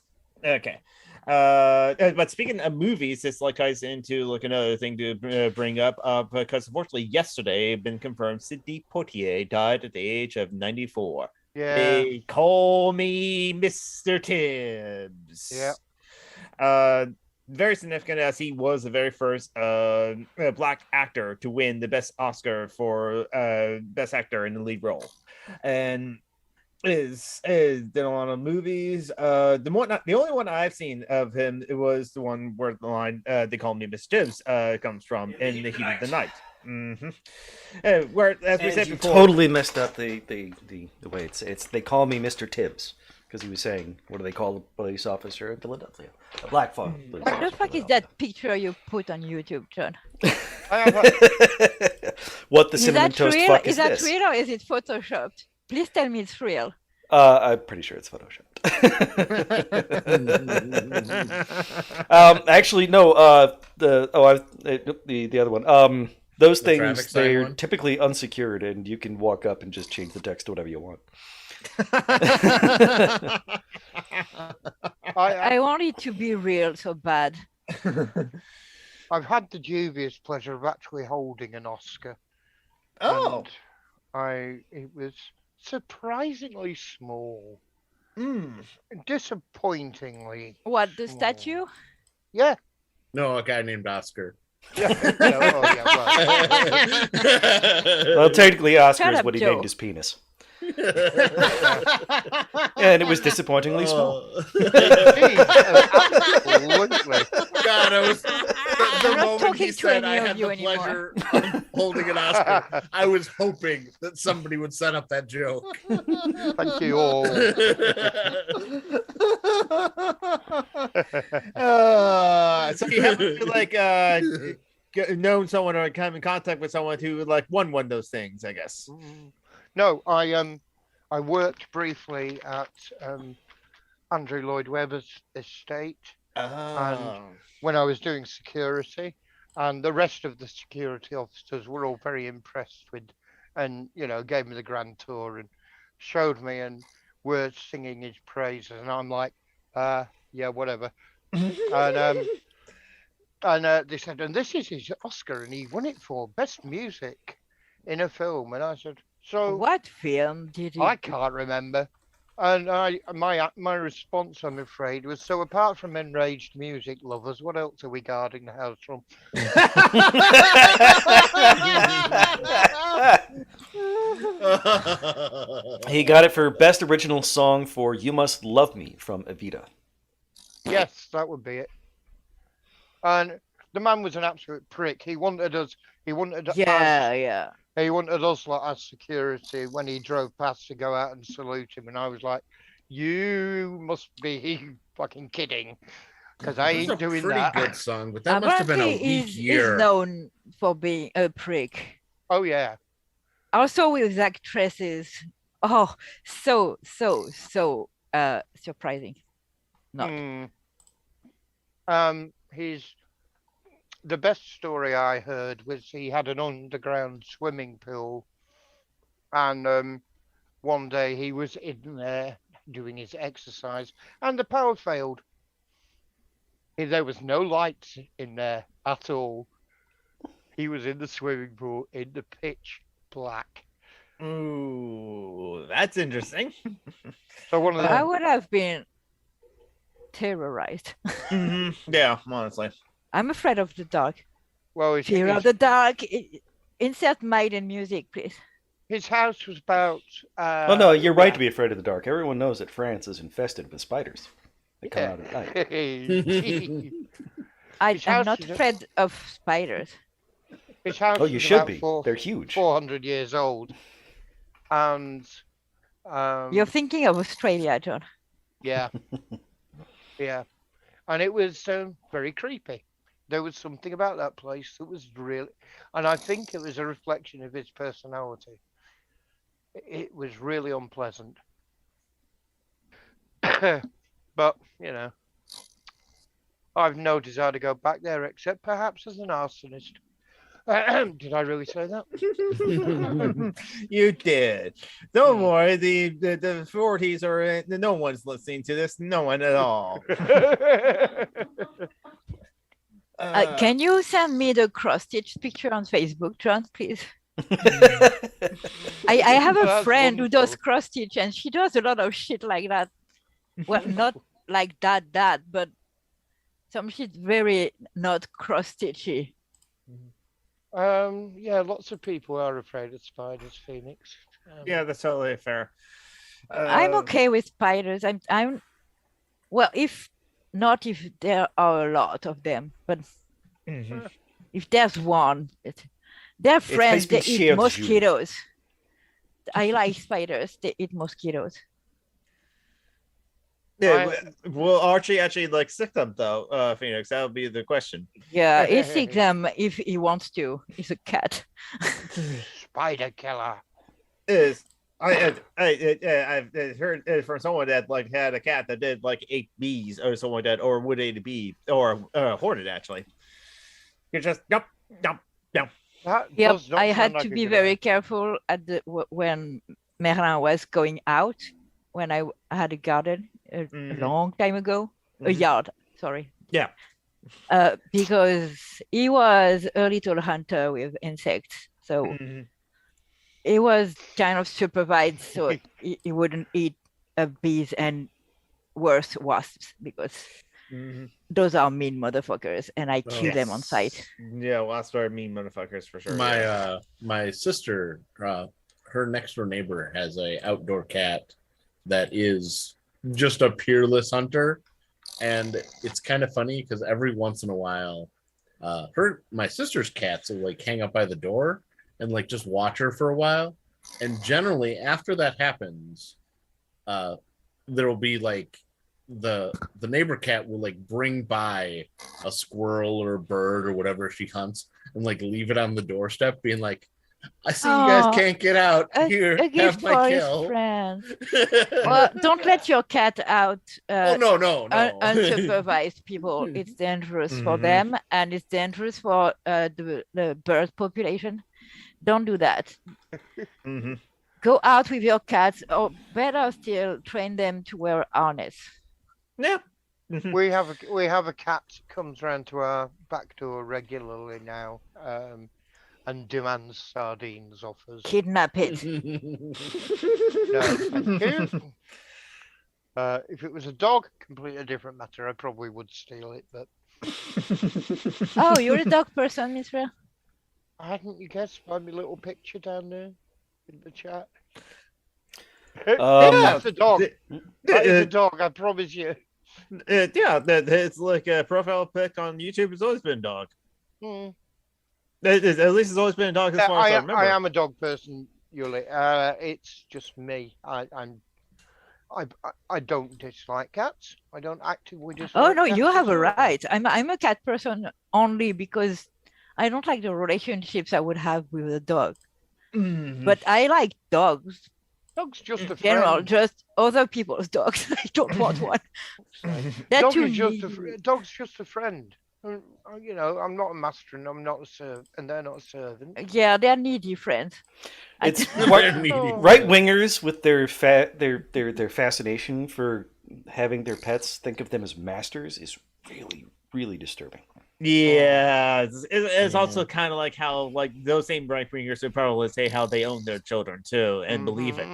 Okay. But speaking of movies, this ties into another thing to bring up because unfortunately yesterday been confirmed Sidney Poitier died at the age of 94. Yeah. They call me Mr. Tibbs. Yeah. Very significant as he was the very first black actor to win the best Oscar for best actor in the lead role, and is did a lot of movies. The only one I've seen of him was the one where the line "They call me Mr. Tibbs" comes from in The Heat of the Night. Where, as we said before, totally messed up the way it's. They call me Mr. Tibbs. Because he was saying, what do they call a police officer in Philadelphia? A black police officer. What the fuck is that picture you put on YouTube, John? What the cinnamon toast real? Fuck is that this? Real or is it photoshopped? Please tell me it's real. I'm pretty sure it's photoshopped. Actually, no. The other one. Those things, they're typically unsecured, and you can walk up and just change the text to whatever you want. I want it to be real so bad. I've had the dubious pleasure of actually holding an Oscar. Oh, it was surprisingly small. Disappointingly. What, the small. statue? Yeah. No, a guy named Oscar. Well, technically, Oscar is what he named his penis. And it was disappointingly small. Absolutely. God, I was the moment he said I had the pleasure of holding an Oscar, I was hoping that somebody would set up that joke. Thank you all. So you haven't known someone or come in contact with someone who won one of those things, I guess. No, I worked briefly at Andrew Lloyd Webber's estate, And when I was doing security, and the rest of the security officers were all very impressed with, and gave me the grand tour and showed me and were singing his praises, and I'm like, yeah, whatever. And they said, and this is his Oscar, and he won it for best music in a film. And I said, so what film did he? I can't remember. And my response, I'm afraid, was, so apart from enraged music lovers, what else are we guarding the house from? He got it for best original song for "You Must Love Me" from Evita. Yes, that would be it. And the man was an absolute prick. He wanted us. He wanted us. Yeah. He wanted us as security when he drove past to go out and salute him, and I was like, "You must be fucking kidding, because I ain't doing that." Pretty good song, but that must have been a weak year. He's known for being a prick. Oh yeah. Also with actresses. Oh, so surprising. Not. The best story I heard was he had an underground swimming pool, and one day he was in there doing his exercise, and the power failed. There was no lights in there at all. He was in the swimming pool in the pitch black. Ooh, that's interesting. So one of them, I would have been terrorized. Yeah, honestly. I'm afraid of the dark. Well, fear of the dark. Insert Maiden music, please. His house was about. Well, no, you're right to be afraid of the dark. Everyone knows that France is infested with spiders. They come out at night. I'm not afraid of spiders. His house you should be. They're huge. 400 years old, and you're thinking of Australia, John. Yeah, yeah, and it was very creepy. There was something about that place that was really, and I think it was a reflection of his personality. It was really unpleasant. But, I've no desire to go back there except perhaps as an arsonist. Did I really say that? You did. Don't worry. The authorities are. No one's listening to this. No one at all. Can you send me the cross-stitch picture on Facebook, John, please? I have a friend who does cross-stitch, and she does a lot of shit like that. Well, not like that, but some shit very not cross-stitchy. Yeah, lots of people are afraid of spiders, Phoenix. Yeah, that's totally fair. I'm okay with spiders. I'm well, if there are a lot of them, but if there's one, they're friends. They eat mosquitoes. I like spiders. They eat mosquitoes. Yeah, will Archie actually sick them though, Phoenix? That would be the question. Yeah, he sick them if he wants to. He's a cat. Spider killer. I've heard from someone that had a cat that did 8 bees or something like that, or would eat a bee or a hornet actually. You're just yep. Yep, I had to be very careful when Merlin was going out when I had a garden a long time ago. A yard, sorry. Yeah. Because he was a little hunter with insects, so he was kind of supervised, so he wouldn't eat bees and worse wasps, because those are mean motherfuckers, and I kill them on sight. Yeah, wasps are mean motherfuckers for sure. My sister, her next door neighbor has a outdoor cat that is just a peerless hunter, and it's kind of funny because every once in a while, my sister's cats will hang up by the door and just watch her for a while, and generally after that happens, there will be the neighbor cat will bring by a squirrel or a bird or whatever she hunts and leave it on the doorstep, being like, I see you guys can't get out. Here, a gift have my for kill. his friends. Well, don't let your cat out. No. Unsupervised people. It's dangerous for them, and it's dangerous for the bird population. Don't do that. Go out with your cats, or better still, train them to wear a harness. Yeah. We have a cat that comes round to our back door regularly now, and demands sardines off us. Kidnap it. No, thank you. If it was a dog, completely different matter. I probably would steal it, but. Oh, you're a dog person, Mr. Hadn't you guessed by my little picture down there in the chat? That's a dog. That is a dog, I promise you. It's like a profile pic on YouTube. It's always been a dog. At least it's always been a dog as far as I remember. I am a dog person, Yuli. It's just me. I don't dislike cats. I don't actively dislike. Oh no, cats you have a well. right. I'm a cat person only because I don't like the relationships I would have with a dog. But I like dogs. Dog's just a general, friend. just other people's dogs. I don't want one. Dog's just a friend. You know, I'm not a master, and I'm not a servant, and they're not a servant. Yeah, they're needy friends. It's right wingers with their fascination for having their pets think of them as masters is really, really disturbing. Yeah, it's also kind of like how those same right wingers would probably say how they own their children too and believe it.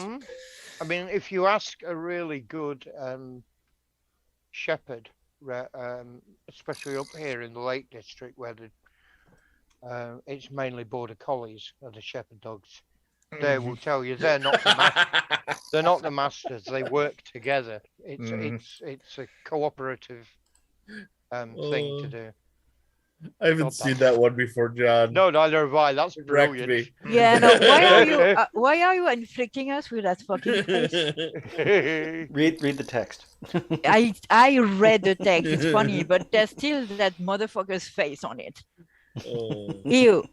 I mean, if you ask a really good shepherd, especially up here in the Lake District, where it's mainly border collies or the shepherd dogs, they will tell you they're not the masters. They work together. It's a cooperative thing to do. I haven't seen that one before, John. No, neither have I. That's brilliant. Yeah, no. Why are you inflicting us with that fucking face? Read the text. I read the text. It's funny, but there's still that motherfucker's face on it. Ew.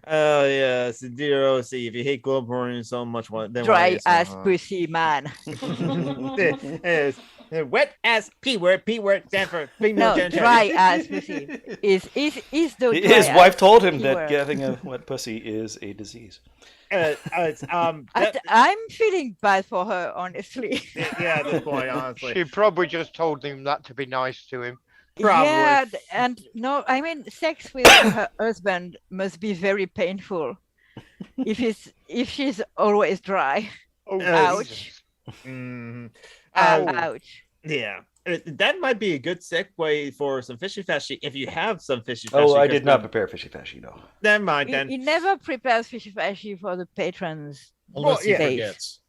Oh yes, dear OC. If you hate global warming so much, then dry ass pussy man. Wet ass P word stand for no dry ass pussy. Is the his wife told him that getting a wet pussy is a disease. I'm feeling bad for her, honestly. Yeah, at this point, honestly, she probably just told him that to be nice to him. Probably. Yeah, and no, I mean, sex with her husband must be very painful. if she's always dry. Oh, ouch. Ouch. Yeah, that might be a good segue for some fishy fashy. If you have some fishy fashy. Oh, I did not prepare fishy fashy, no. Never mind then. He never prepares fishy fashy for the patrons. Unless he forgets.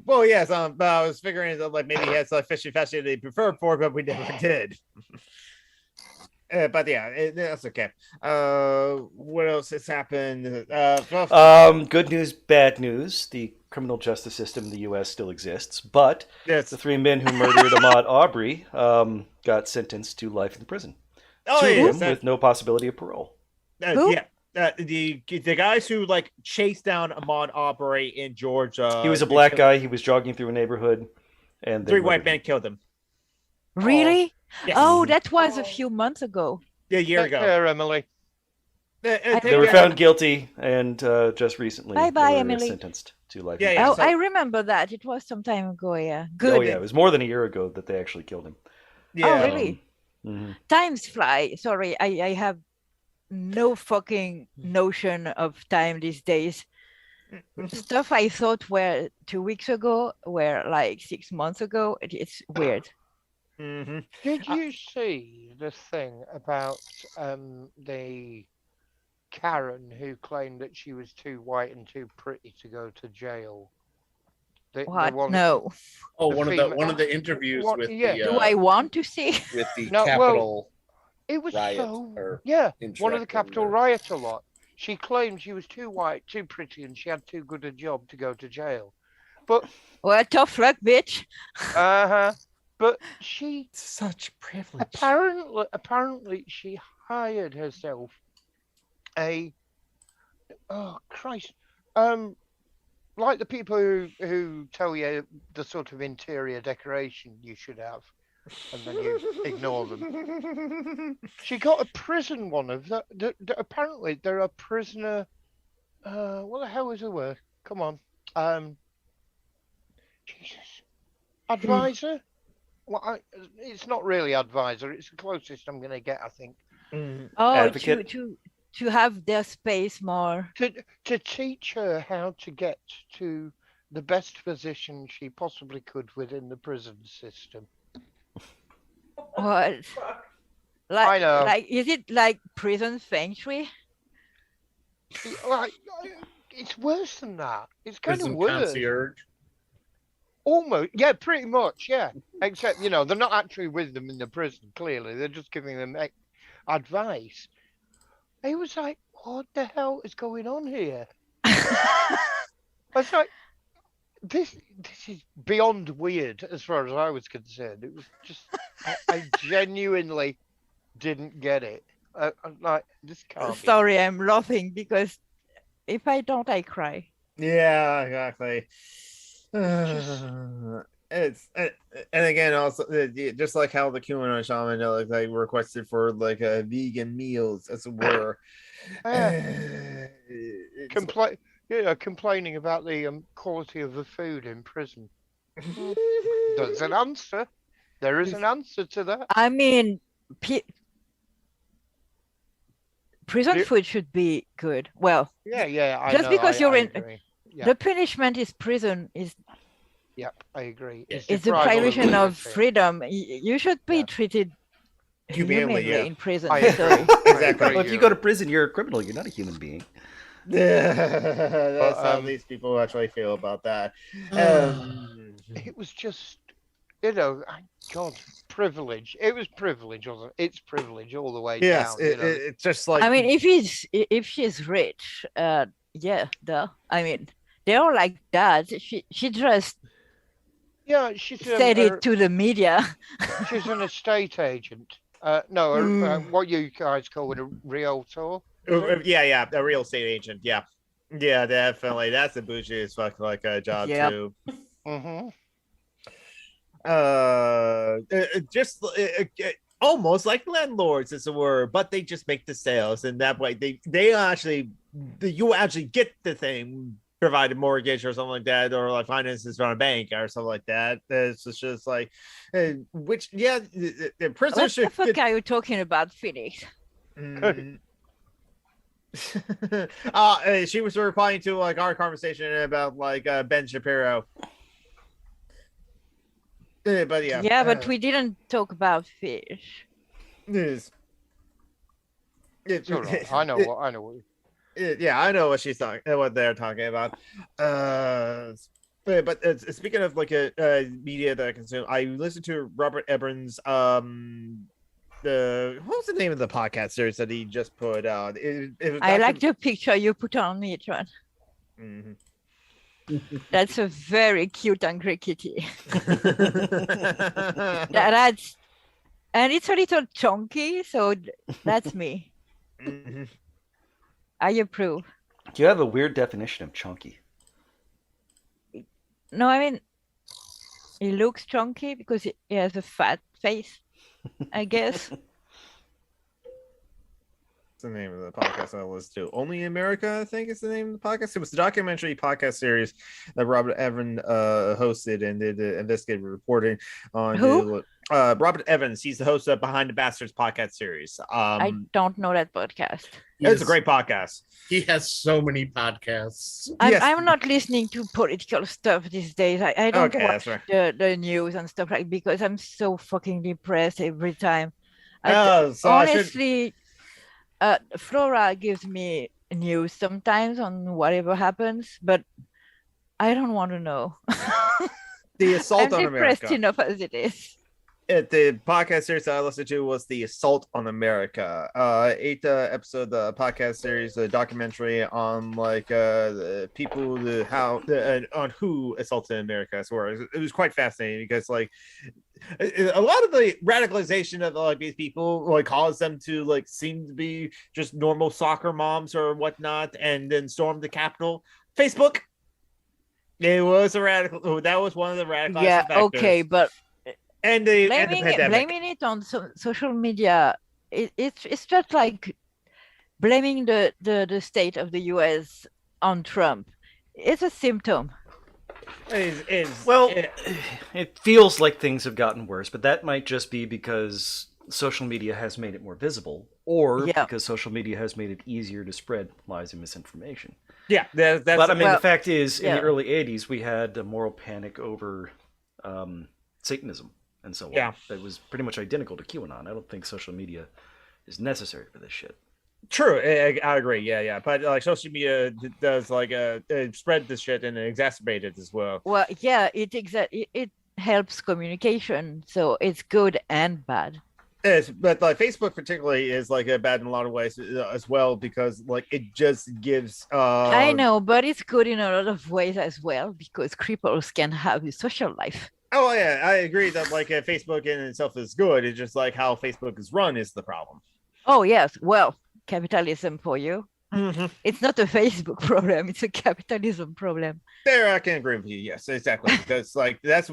Well, yes. But I was figuring that maybe he has fishy fashy that he preferred for, but we never did. But yeah, that's okay. What else has happened? Good news, bad news. The criminal justice system in the U.S. still exists, but the 3 men who murdered Ahmaud Arbery got sentenced to life in prison. With no possibility of parole. Yeah. The guys who chased down Ahmaud Arbery in Georgia. He was a black guy. He was jogging through a neighborhood, and 3 white men killed him. Really? Yes. Oh, that was a few months ago. Yeah, a year ago. Here, Emily. They were found guilty, and just recently bye, they were Emily. Sentenced to life. Yeah, I remember that. It was some time ago. Yeah, good. Oh yeah, it was more than a year ago that they actually killed him. Yeah. Oh really? Times fly. Sorry, I have no fucking notion of time these days. Stuff I thought were 2 weeks ago were 6 months ago. It's weird. Did you see the thing about the Karen who claimed that she was too white and too pretty to go to jail? What? No. Oh, one of the interviews with the. Do I want to see? With the Capitol. It was riot, one of the Capitol riot a lot. She claimed she was too white, too pretty, and she had too good a job to go to jail. But well, tough luck, bitch. But she such privilege. Apparently, she hired herself oh Christ, like the people who tell you the sort of interior decoration you should have, and then you ignore them. She got a prison one of that. Apparently, they're a prisoner. What the hell is the word? Come on. Jesus. Advisor? Well, it's not really advisor. It's the closest I'm going to get, I think. Oh, to have their space more. To teach her how to get to the best position she possibly could within the prison system. What? Like, I know. Like, is it like prison feng shui? Like, it's worse than that. It's kind of worse. Concierge. Almost, yeah, pretty much, yeah. Except, they're not actually with them in the prison. Clearly, they're just giving them advice. I was like, what the hell is going on here? I was like, this is beyond weird as far as I was concerned. It was just, I genuinely didn't get it. I'm like, this can't be. Sorry, I'm laughing because if I don't, I cry. Yeah, exactly. It's and again also just like how the QAnon shaman like requested for like vegan meals as it were. Complaining about the quality of the food in prison. There's an answer. There is an answer to that. I mean, prison food should be good. Well, yeah. Just because you're in, the punishment is prison is. Yep, I agree. It's a privation of freedom. You should be treated humanely in prison. Exactly. Well, if you go to prison, you're a criminal. You're not a human being. Yeah, that's how these people actually feel about that. It was just, God, privilege. It was privilege, wasn't it? It's privilege all the way down. Yes, it's just like. I mean, if she's rich, I mean, they're all like that. She just. Yeah, she said it to the media. She's an estate agent. What you guys call it, a realtor? Yeah, a real estate agent. Yeah, definitely. That's a bougie as fuck like a job too. Just almost like landlords, as it were, but they just make the sales, and that way you actually get the thing. Provide a mortgage or something like that, or like finances from a bank or something like that. It's just like, the prisoners. What the fuck are you talking about, Phoenix? She was replying to like our conversation about like Ben Shapiro. But yeah. Yeah, but we didn't talk about fish. It's all right. I know. Yeah, I know what she's talking, what they're talking about. But speaking of like a media that I consume, I listened to Robert Ebron's what was the name of the podcast series that he just put out? I like the picture you put on me, John. That's a very cute angry kitty. And it's a little chunky, so that's me. I approve. You have a weird definition of chunky. No, I mean, it looks chunky because it has a fat face, I guess. The name of the podcast I listened to. Only in America, I think is the name of the podcast. It was the documentary podcast series that Robert Evans hosted and did investigative reporting on. Who? Robert Evans. He's the host of Behind the Bastards podcast series. I don't know that podcast. It's a great podcast. He has so many podcasts. I'm not listening to political stuff these days. I don't watch the news and stuff like because I'm so fucking depressed every time. Honestly. Flora gives me news sometimes on whatever happens, but I don't want to know. The assault on America. I'm depressed enough as it is. The podcast series that I listened to was The Assault on America. 8 episode podcast series, a documentary on like the people, on who assaulted America. So it was quite fascinating because like A lot of the radicalization of like these people like cause them to like seem to be just normal soccer moms or whatnot, and then storm the Capitol. Facebook, it was a radical. That was one of the radicalizing factors. Okay, but and the pandemic. Blaming it on social media, it's just like blaming the state of the U.S. on Trump. It's a symptom. It feels like things have gotten worse, but that might just be because social media has made it more visible, or because social media has made it easier to spread lies and misinformation. Yeah, that's. But I mean, the fact is, in the early '80s, we had a moral panic over Satanism and so on. Yeah, that was pretty much identical to QAnon. I don't think social media is necessary for this shit. True, I agree. Yeah, but like social media does like spread this shit and exacerbate it as well. Well, yeah, it helps communication, so it's good and bad. Yes, but like Facebook particularly is like bad in a lot of ways as well, because like it just gives. I know, but it's good in a lot of ways as well, because cripples can have a social life. Oh yeah, I agree that like Facebook in itself is good. It's just like how Facebook is run is the problem. Oh yes, well, capitalism for you. Mm-hmm. It's not a Facebook problem; it's a capitalism problem. There, I can agree with you. Yes, exactly. Because like that's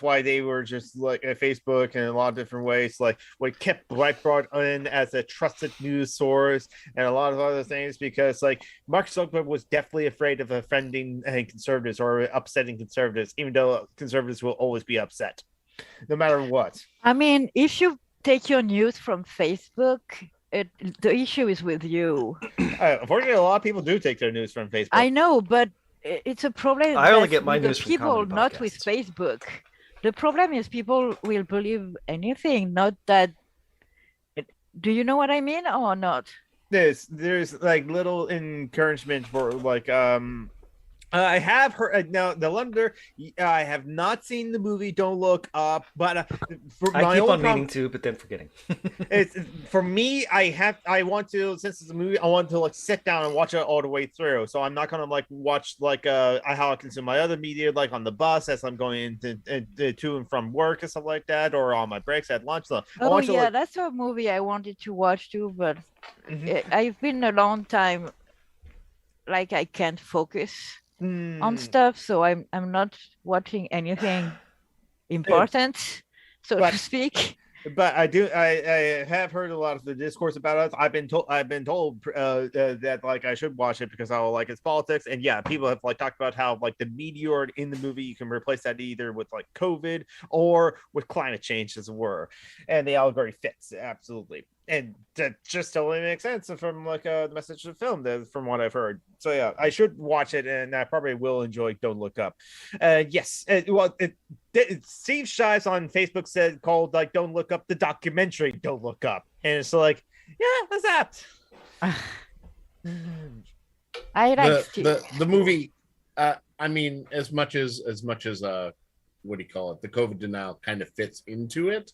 why they were just like at Facebook in a lot of different ways. Like what kept brought in as a trusted news source and a lot of other things. Because like Mark Zuckerberg was definitely afraid of offending conservatives or upsetting conservatives, even though conservatives will always be upset, no matter what. I mean, if you take your news from Facebook, the issue is with you. Unfortunately, a lot of people do take their news from Facebook. I know, but it's a problem. I only get my news from people, not with Facebook. The problem is people will believe anything. Not that. Do you know what I mean or not? There's like little encouragement for like I have heard now the Londoner. I have not seen the movie Don't Look Up, but for I keep on meaning to, but then forgetting. It's for me. I want to, since it's a movie, I want to like sit down and watch it all the way through. So I'm not gonna like watch like how I consume my other media, like on the bus as I'm going to and from work and stuff like that, or on my breaks at lunch. So oh yeah, that's a movie I wanted to watch too, but I've been a long time like I can't focus on stuff, so I'm not watching anything important, to speak. But I have heard a lot of the discourse about it. I've been told that like I should watch it because I like its politics, and yeah, people have like talked about how like the meteor in the movie, you can replace that either with like COVID or with climate change, as it were, and the allegory fits absolutely. And that just totally makes sense from like the message of the film, from what I've heard. So yeah, I should watch it, and I probably will enjoy Don't Look Up. Yes, Steve Shives on Facebook said called like Don't Look Up the documentary Don't Look Up, and it's like, yeah, that's apt. I like the movie. I mean, as much as what do you call it? The COVID denial kind of fits into it.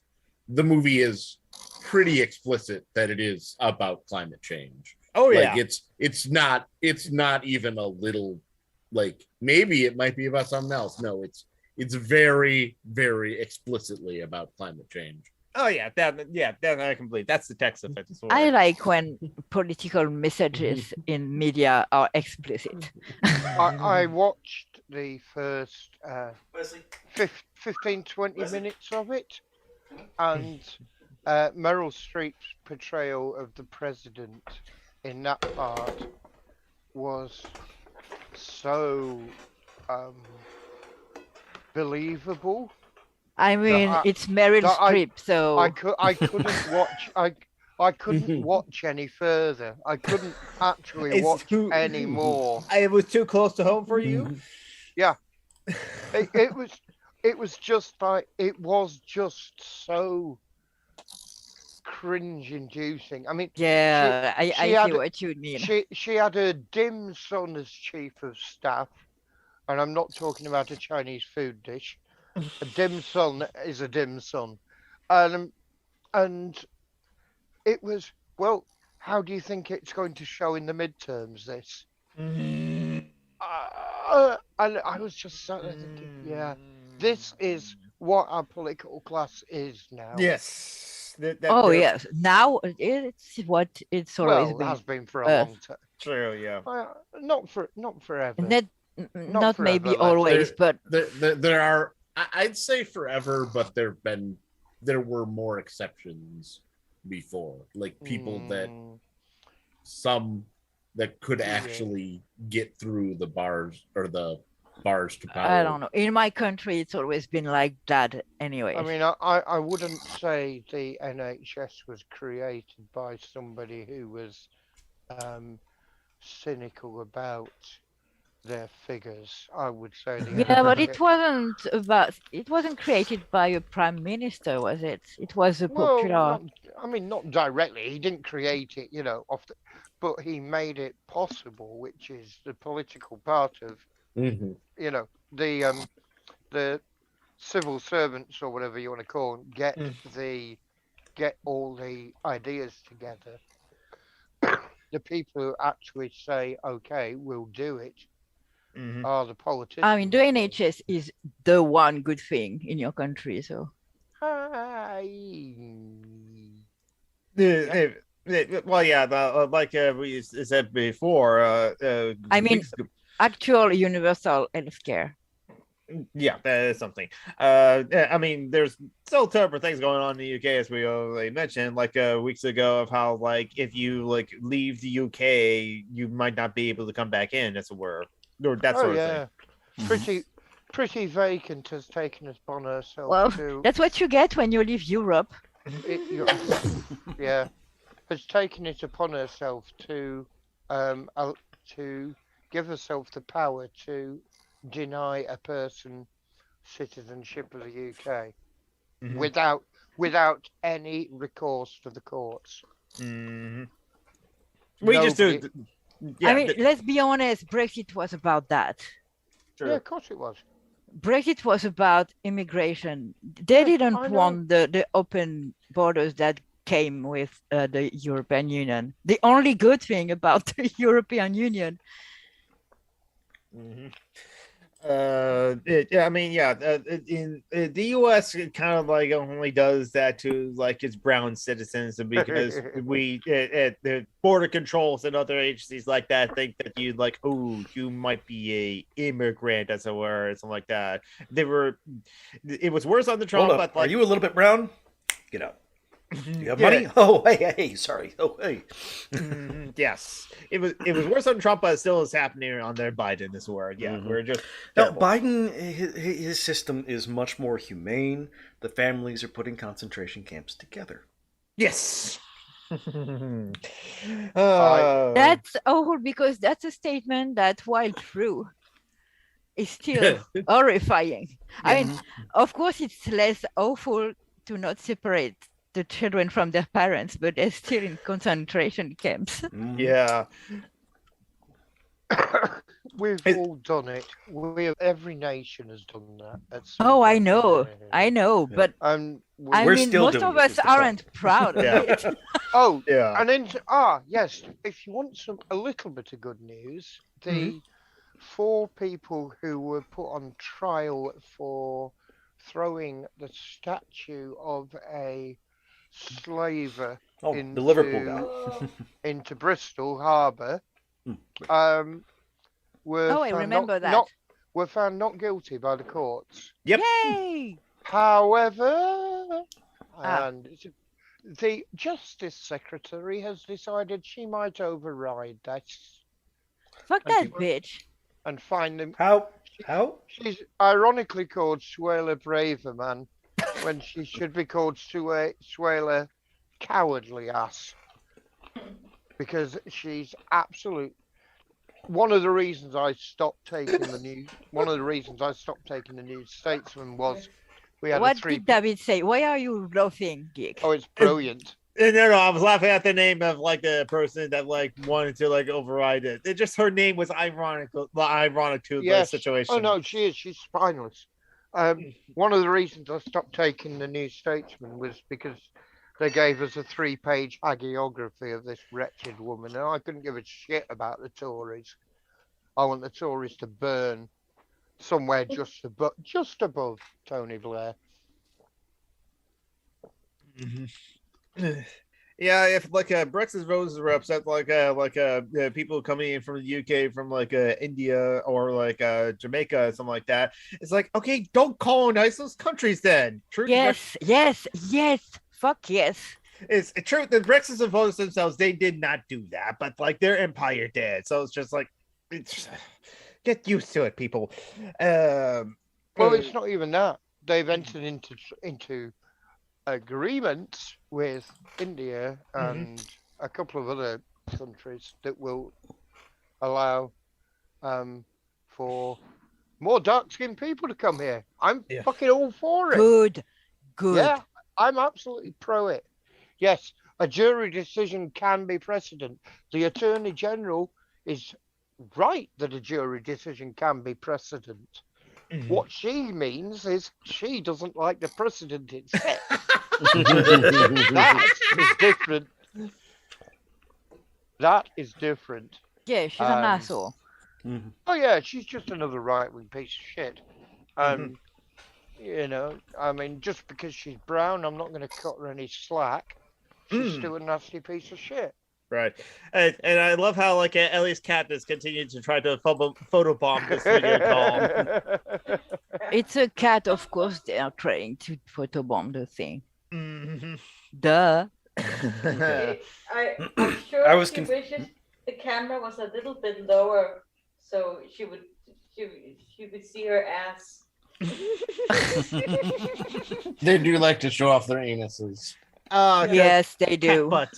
The movie is pretty explicit that it is about climate change. Oh yeah, like it's not even a little, like maybe it might be about something else. No, it's very, very explicitly about climate change. Oh yeah, that I can believe. That's the text of it. I like when political messages in media are explicit. I watched the first 15-20 minutes of it, and Meryl Streep's portrayal of the president in that part was so believable. I mean, it's Meryl Streep, so I couldn't watch. I couldn't watch any further. I couldn't actually watch any more. It was too close to home for you. Yeah, it was just so cringe-inducing. I mean, yeah, I see what you mean. She had a dim sum as chief of staff, and I'm not talking about a Chinese food dish. A dim sum is a dim sum, and it was, well, how do you think it's going to show in the midterms? This, and I was just thinking, yeah, this is what our political class is now. Yes. Yes. Now it's what it's always been. Has been for a long time. True. Yeah. Not forever. Not forever, maybe always, but there are. I'd say forever, but there were more exceptions before, like people that could actually get through the bars to power. I don't know. In my country, it's always been like that anyway. I mean, I wouldn't say the NHS was created by somebody who was cynical about their figures. I would say but it wasn't created by a prime minister, was it? It was a popular. Not directly. He didn't create it, but he made it possible, which is the political part of the civil servants or whatever you want to call them, get all the ideas together. The people who actually say, okay, we'll do it, are the politicians. I mean, the NHS is the one good thing in your country, so. Well, yeah, like we said before. I mean, actual universal healthcare. Yeah, that is something. I mean, there's still terrible things going on in the UK, as we already mentioned, like weeks ago, of how if you leave the UK, you might not be able to come back in, as it were, or that sort of thing. Pretty vacant has taken us upon herself. Well, that's what you get when you leave Europe. Has taken it upon herself to give herself the power to deny a person citizenship of the UK without any recourse to the courts. We just do. Yeah, I mean, let's be honest. Brexit was about that. Sure. Yeah, of course it was. Brexit was about immigration. They didn't want the open borders that came with the European Union. The only good thing about the European Union. I mean, in the U.S. it kind of only does that to its brown citizens, because the border controls and other agencies like that think that you might be a immigrant, as it were, or something like that. It was worse on the Trump. Hold up. Are you a little bit brown? Get out. Do you have money? Oh, hey, sorry. Oh, hey. Yes, it was worse on Trump, but it still is happening on their Biden, this word. Yeah, we're just Biden. His system is much more humane. The families are put in concentration camps together. Yes. That's awful, because that's a statement that, while true, is still horrifying. I mean, of course, it's less awful to not separate the children from their parents, but they're still in concentration camps. Yeah. We've all done it. Every nation has done that. I know, but most of us aren't proud of it. Oh, yeah. And then, yes, if you want a little bit of good news, the 4 people who were put on trial for throwing the statue of a slaver the Liverpool guy into Bristol Harbour were found not guilty by the courts. Yep. Yay! However, and the Justice Secretary has decided she might override that. Fuck that bitch. And find them. How? She's ironically called Suella Braverman, when she should be called Suella Cowardly Ass, because she's absolute. One of the reasons I stopped taking the New Statesman was we had What did David say? Why are you laughing, Geek? Oh, it's brilliant. No, I was laughing at the name of the person that wanted to override it. Just her name was ironic to the situation. Oh no, she's spineless. One of the reasons I stopped taking the New Statesman was because they gave us a 3-page hagiography of this wretched woman, and I couldn't give a shit about the Tories. I want the Tories to burn somewhere just above Tony Blair. Yeah, if like Brexit voters were upset, people coming in from the UK, from India or Jamaica, something like that, it's like, okay, don't colonize those countries then. True. Yes. Fuck yes. It's true. The Brexit voters themselves, they did not do that, but their empire did. So it's just get used to it, people. Well, it's not even that. They've entered into agreements with India and a couple of other countries that will allow for more dark-skinned people to come here. I'm fucking all for it. Good. Yeah, I'm absolutely pro it. Yes, a jury decision can be precedent. The Attorney General is right that a jury decision can be precedent. What she means is she doesn't like the precedent it sets. That is different. That is different. Yeah, she's an asshole. Oh yeah, she's just another right-wing piece of shit. You know, I mean, just because she's brown, I'm not going to cut her any slack. She's still a nasty piece of shit. Right, and I love how Ellie's cat is continuing to try to photobomb this video call. It's a cat, of course. They are trying to photobomb the thing. Duh. I'm sure she wishes the camera was a little bit lower, so she would see her ass. They do like to show off their anuses. Yes, they do. But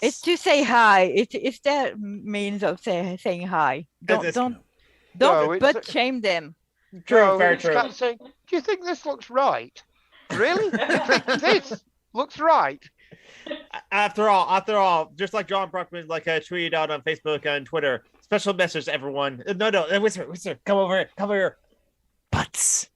it's to say hi. It's their means of saying hi. Don't shame them. True, very true. Saying, do you think this looks right? Really? Do you think this looks right? After all, just like John Bruckman tweeted out on Facebook and Twitter, special message everyone. No, whisper, come over here. Butts.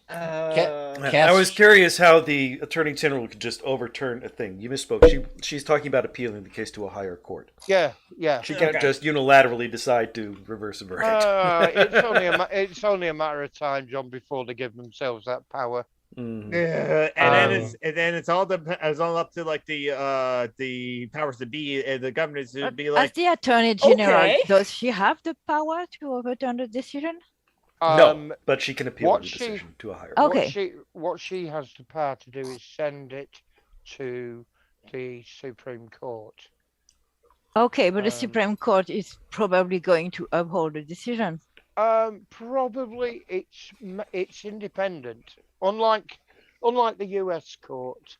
Yep. I was curious how the Attorney General could just overturn a thing. You misspoke. She's talking about appealing the case to a higher court. Yeah. She can't just unilaterally decide to reverse a verdict. It's only a matter of time, John, before they give themselves that power. And then it's all up to the powers to be, the governors to be like. As the Attorney General, does she have the power to overturn the decision? No, but she can appeal the decision to a higher court. Okay. What she has the power to do is send it to the Supreme Court. Okay, but the Supreme Court is probably going to uphold the decision. Probably it's independent. Unlike the US court,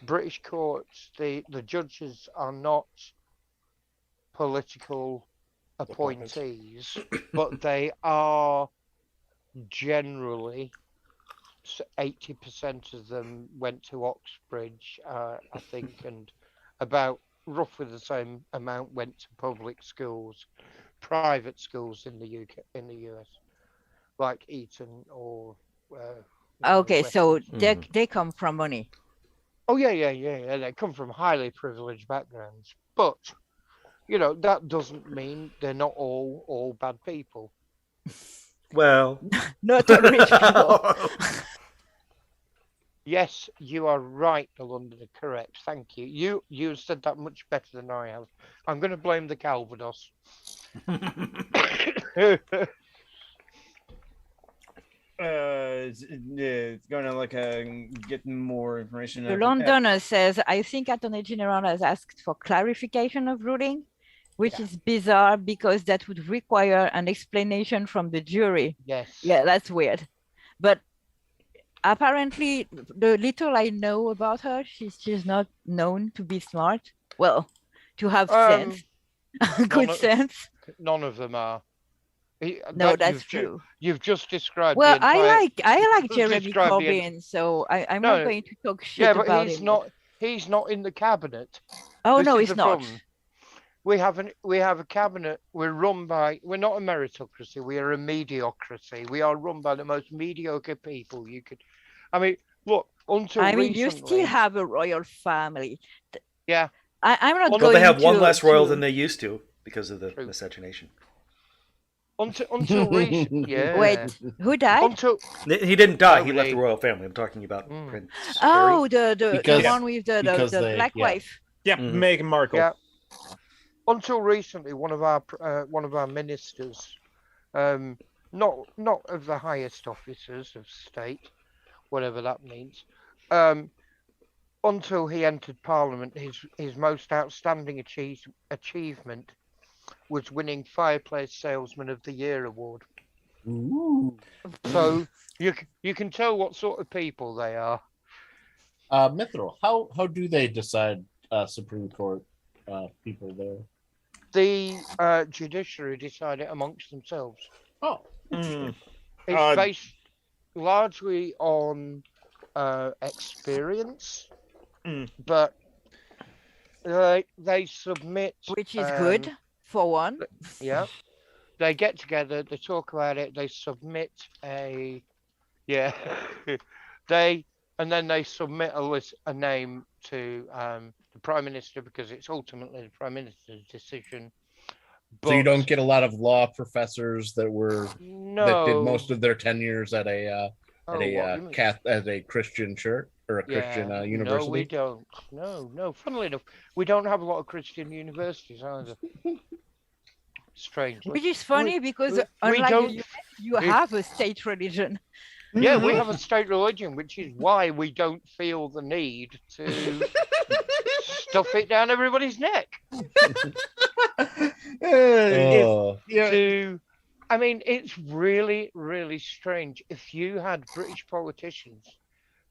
British courts, the judges are not political appointees, but they are generally 80% of them went to Oxbridge, I think, and about roughly the same amount went to public schools, private schools in the US, like Eton or. Okay, so they come from money. Oh yeah. They come from highly privileged backgrounds, but. You know, that doesn't mean they're not all bad people. Well, not all rich people. Yes, you are right, London. Correct. Thank you. You said that much better than I have. I'm going to blame the Calvados. It's going to get more information. The Londoner says, I think Attorney General has asked for clarification of ruling, which is bizarre because that would require an explanation from the jury. Yes. Yeah, that's weird. But apparently, the little I know about her, she's not known to be smart. Well, to have sense, good sense. None of them are. No, that's true. You've just described. Well, I like Jeremy Corbyn, so I'm not going to talk shit about him. He's not in the cabinet. Oh no, he's not. Problem. We have a cabinet. We're not a meritocracy. We are a mediocrity. We are run by the most mediocre people you could. I mean, look. You still have a royal family. Yeah. I'm not. Well, they have one less royal than they used to because of the miscegenation. Until recent, yeah. Wait, who died? He didn't die. He left the royal family. I'm talking about Prince Oh, Harry. the one with the black wife. Yeah, Meghan Markle. Yeah. Until recently, one of our ministers, not of the highest officers of state, whatever that means, until he entered Parliament, his most outstanding achievement was winning Fireplace Salesman of the Year award. Ooh. So you can tell what sort of people they are. Mithril, how do they decide Supreme Court people there? The judiciary decide it amongst themselves. Oh, it's based largely on experience, but they submit, which is good for one. Yeah, they get together, they talk about it, they submit and then they submit a name to the Prime Minister, because it's ultimately the Prime Minister's decision. So you don't get a lot of law professors that did most of their tenures at a Christian church or a Christian university. No, we don't. No. Funnily enough, we don't have a lot of Christian universities either. Strange. Which is funny because unlike you have a state religion. Yeah, we have a state religion, which is why we don't feel the need to stuff it down everybody's neck. I mean, it's really, really strange. If you had British politicians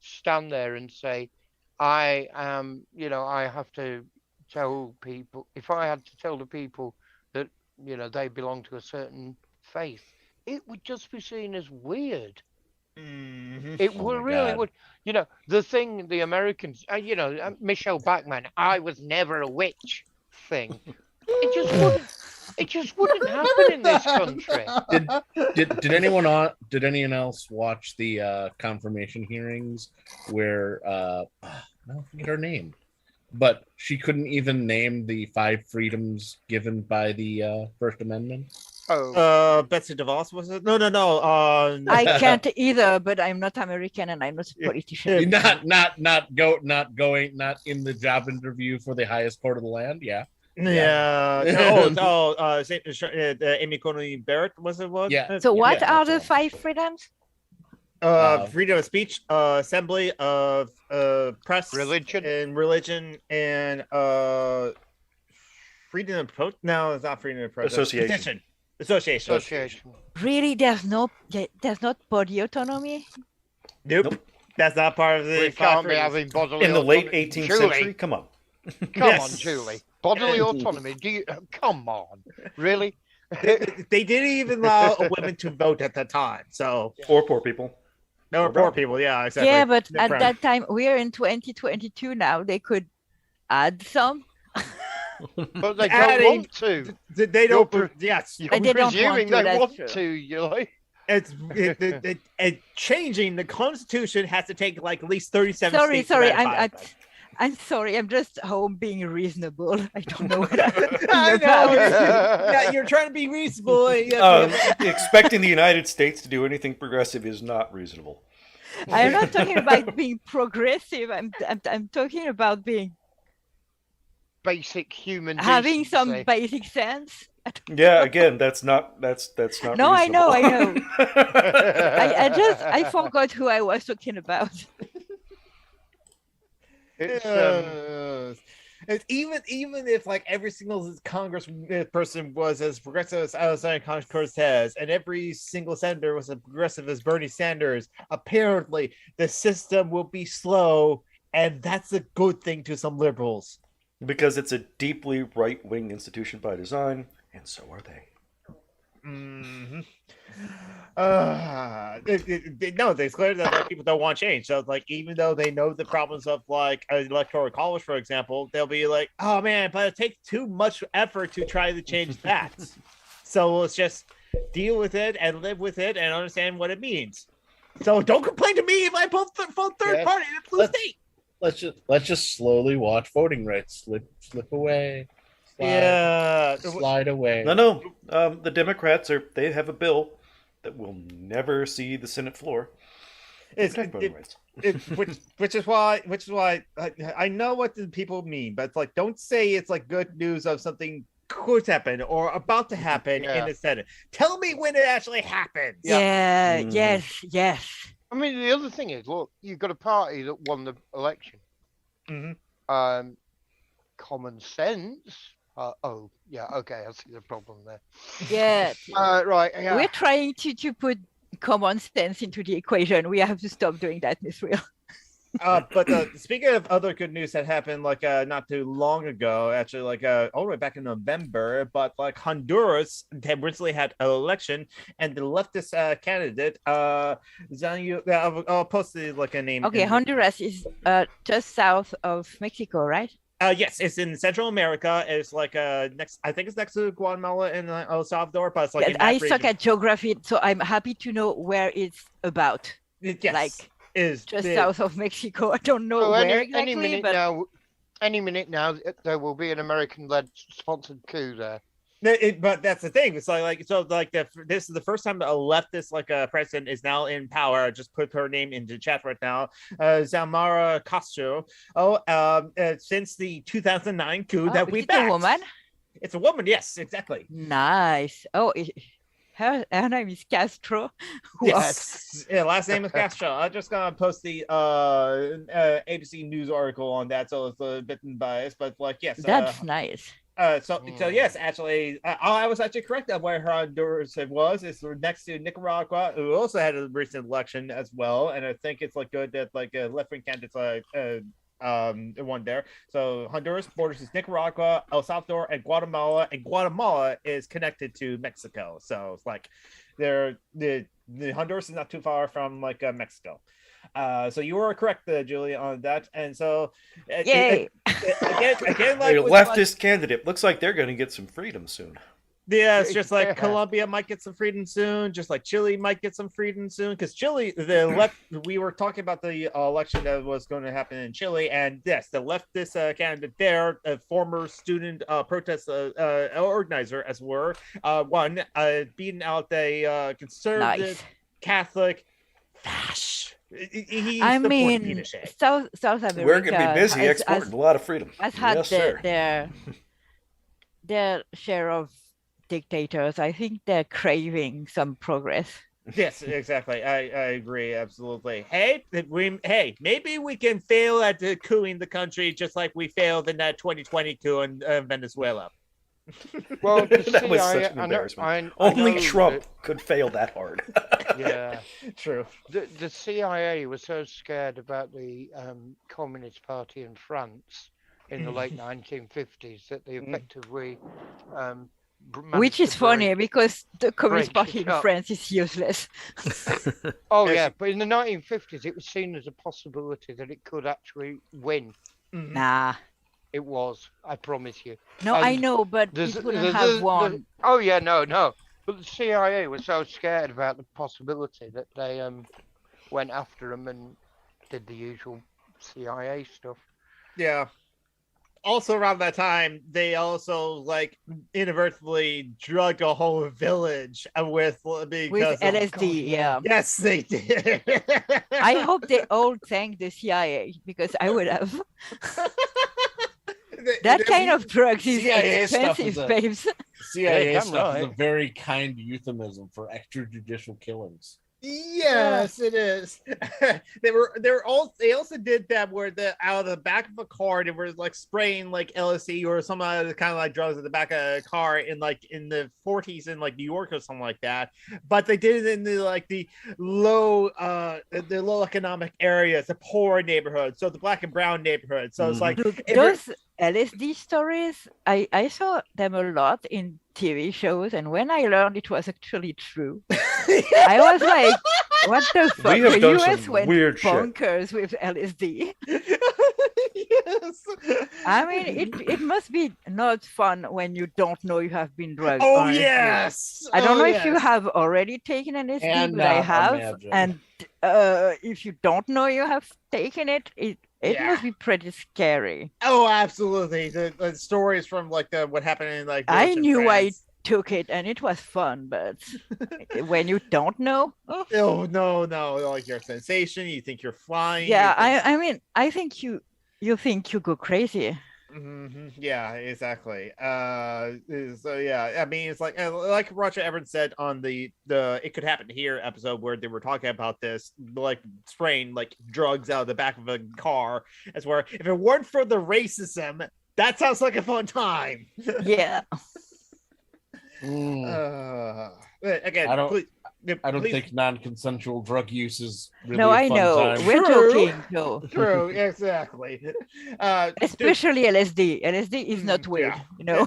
stand there and say, I have to tell people, if I had to tell the people that, they belong to a certain faith, it would just be seen as weird. It really would. The thing the Americans, Michelle Bachmann, I was never a witch thing. It just wouldn't happen in this country. Did anyone else watch the confirmation hearings where I don't forget her name, but she couldn't even name the 5 freedoms given by the First Amendment? Betsy DeVos, was it? No. I can't either, but I'm not American and I'm not a politician. Not in the job interview for the highest court of the land. Yeah. Amy Coney Barrett was it? What? Yeah. So what are the 5 freedoms? Freedom of speech, assembly, of press, religion, and freedom of protest. No, it's not freedom of protest. Association. Really, there's not body autonomy. Nope. That's not part of the. We can't be having bodily in the late 18th century. Come on, Julie. Bodily autonomy. Come on, really? They didn't even allow women to vote at that time. So or poor people. No, poor people. Yeah, exactly. Yeah, but at that time, we are in 2022 now. They could add some. But they don't want to. They don't. Yes, you're presuming they want to. It's changing the Constitution has to take like at least 37. Sorry. I'm sorry. I'm just home being reasonable. I don't know what I know. You're trying to be reasonable. Expecting the United States to do anything progressive is not reasonable. I'm not talking about being progressive. I'm talking about being basic human having decency. some basic sense. Yeah, again, that's not no, reasonable. I know. I forgot who I was talking about. It's even if like every single Congress person was as progressive as Alexander Ocasio-Cortez, and every single senator was as progressive as Bernie Sanders, apparently the system will be slow, and that's a good thing to some liberals. Because it's a deeply right-wing institution by design, and so are they. No, they clear that people don't want change. So, like, even though they know the problems of like an electoral college, for example, they'll be like, "Oh man, but it takes too much effort to try to change that." So let's just deal with it and live with it and understand what it means. So don't complain to me if I vote third party in a blue state. Let's just slowly watch voting rights slip away. Slide away. No. The Democrats they have a bill that will never see the Senate floor. Which is why I know what the people mean, but it's like, don't say it's like good news of something could happen or about to happen in the Senate. Tell me when it actually happens. Yes. I mean, the other thing is, look, you've got a party that won the election. Common sense. Okay, I see the problem there. Yeah. Right. Yeah. We're trying to put common sense into the equation. We have to stop doing that, Miss Real. But speaking of other good news that happened not too long ago, actually all the way back in November, but Honduras had recently had an election, and the leftist candidate I'll post a name. Okay, Honduras is just south of Mexico, right? Yes, it's in Central America. It's next. I think it's next to Guatemala and El Salvador, but it's I suck at geography, so I'm happy to know where it's about. Yes, is just south of Mexico. I don't know where exactly. Any minute now, there will be an American-led sponsored coup there. But that's the thing. It's this is the first time a leftist president is now in power. I just put her name into chat right now. Xiomara Castro. Since the 2009 coup that we backed. A woman? It's a woman. Yes, exactly. Nice. Her name is Castro. Yes. Yeah, last name is Castro. I'm just gonna post the ABC News article on that, so it's a bit biased, but yes. That's nice. So yes, actually, I was actually correct on where Honduras was. It's next to Nicaragua, who also had a recent election as well, and I think it's good that left-wing candidates won there. So Honduras borders is Nicaragua, El Salvador, and Guatemala is connected to Mexico. So it's the Honduras is not too far from Mexico. So you were correct, Julie, on that. And so yay! Again, the leftist candidate looks like they're going to get some freedom soon. Yeah, it's just Colombia might get some freedom soon, just like Chile might get some freedom soon. Because Chile, we were talking about the election that was going to happen in Chile, and yes, the leftist candidate there, a former student protest organizer, as were, won, beating out a conservative Catholic fash. I mean, South America. We're going to be busy exporting a lot of freedom. Has had their share of dictators. I think they're craving some progress. Yes, exactly. I agree absolutely. Hey, maybe we can fail at cooing the country just like we failed in that 2020 coup in Venezuela. Well, that was such an embarrassment. Only Trump could fail that hard. Yeah, true. The CIA was so scared about the Communist Party in France in the late 1950s that they effectively which is funny because the Communist Party in France is useless. But in the 1950s it was seen as a possibility that it could actually win. Nah. It was, I promise you. No, I know, but it wouldn't have won. No. But the CIA was so scared about the possibility that they went after them and did the usual CIA stuff. Yeah. Also around that time, they also inadvertently drug a whole village with LSD. Yeah. Yes, they did. I hope they all thank the CIA because I would have. That kind of drugs is expensive, babes. CIA stuff is a very kind euphemism for extrajudicial killings. Yes, it is. They also did that where out of the back of a car they were spraying LSD or some other kind of drugs at the back of a car in the 40s in New York or something like that. But they did it in the low economic areas, the poor neighborhoods, so the black and brown neighborhoods. So it's those LSD stories, I saw them a lot in TV shows, and when I learned it was actually true, I was like, what the fuck? The US went bonkers with LSD. Yes. I mean, it must be not fun when you don't know you have been drugged. Oh, honestly. Yes. I don't know if you have already taken LSD, but I have. And if you don't know you have taken it, It must be pretty scary. Oh, absolutely. The stories from like what happened in like I knew France. I took it and it was fun, but when you don't know, oh no, like you're a sensation. You think you're flying. Yeah, I mean, I think you think you go crazy. Mm-hmm. Yeah, exactly. So yeah, I mean, it's like Roger Everett said on the It Could Happen Here episode where they were talking about this, like spraying like drugs out of the back of a car. As where if it weren't for the racism, that sounds like a fun time. Yeah. Again, I don't think non-consensual drug use is really no, a fun I know. time. We're joking, Joe. True, exactly. Especially LSD. LSD is not weird, you know.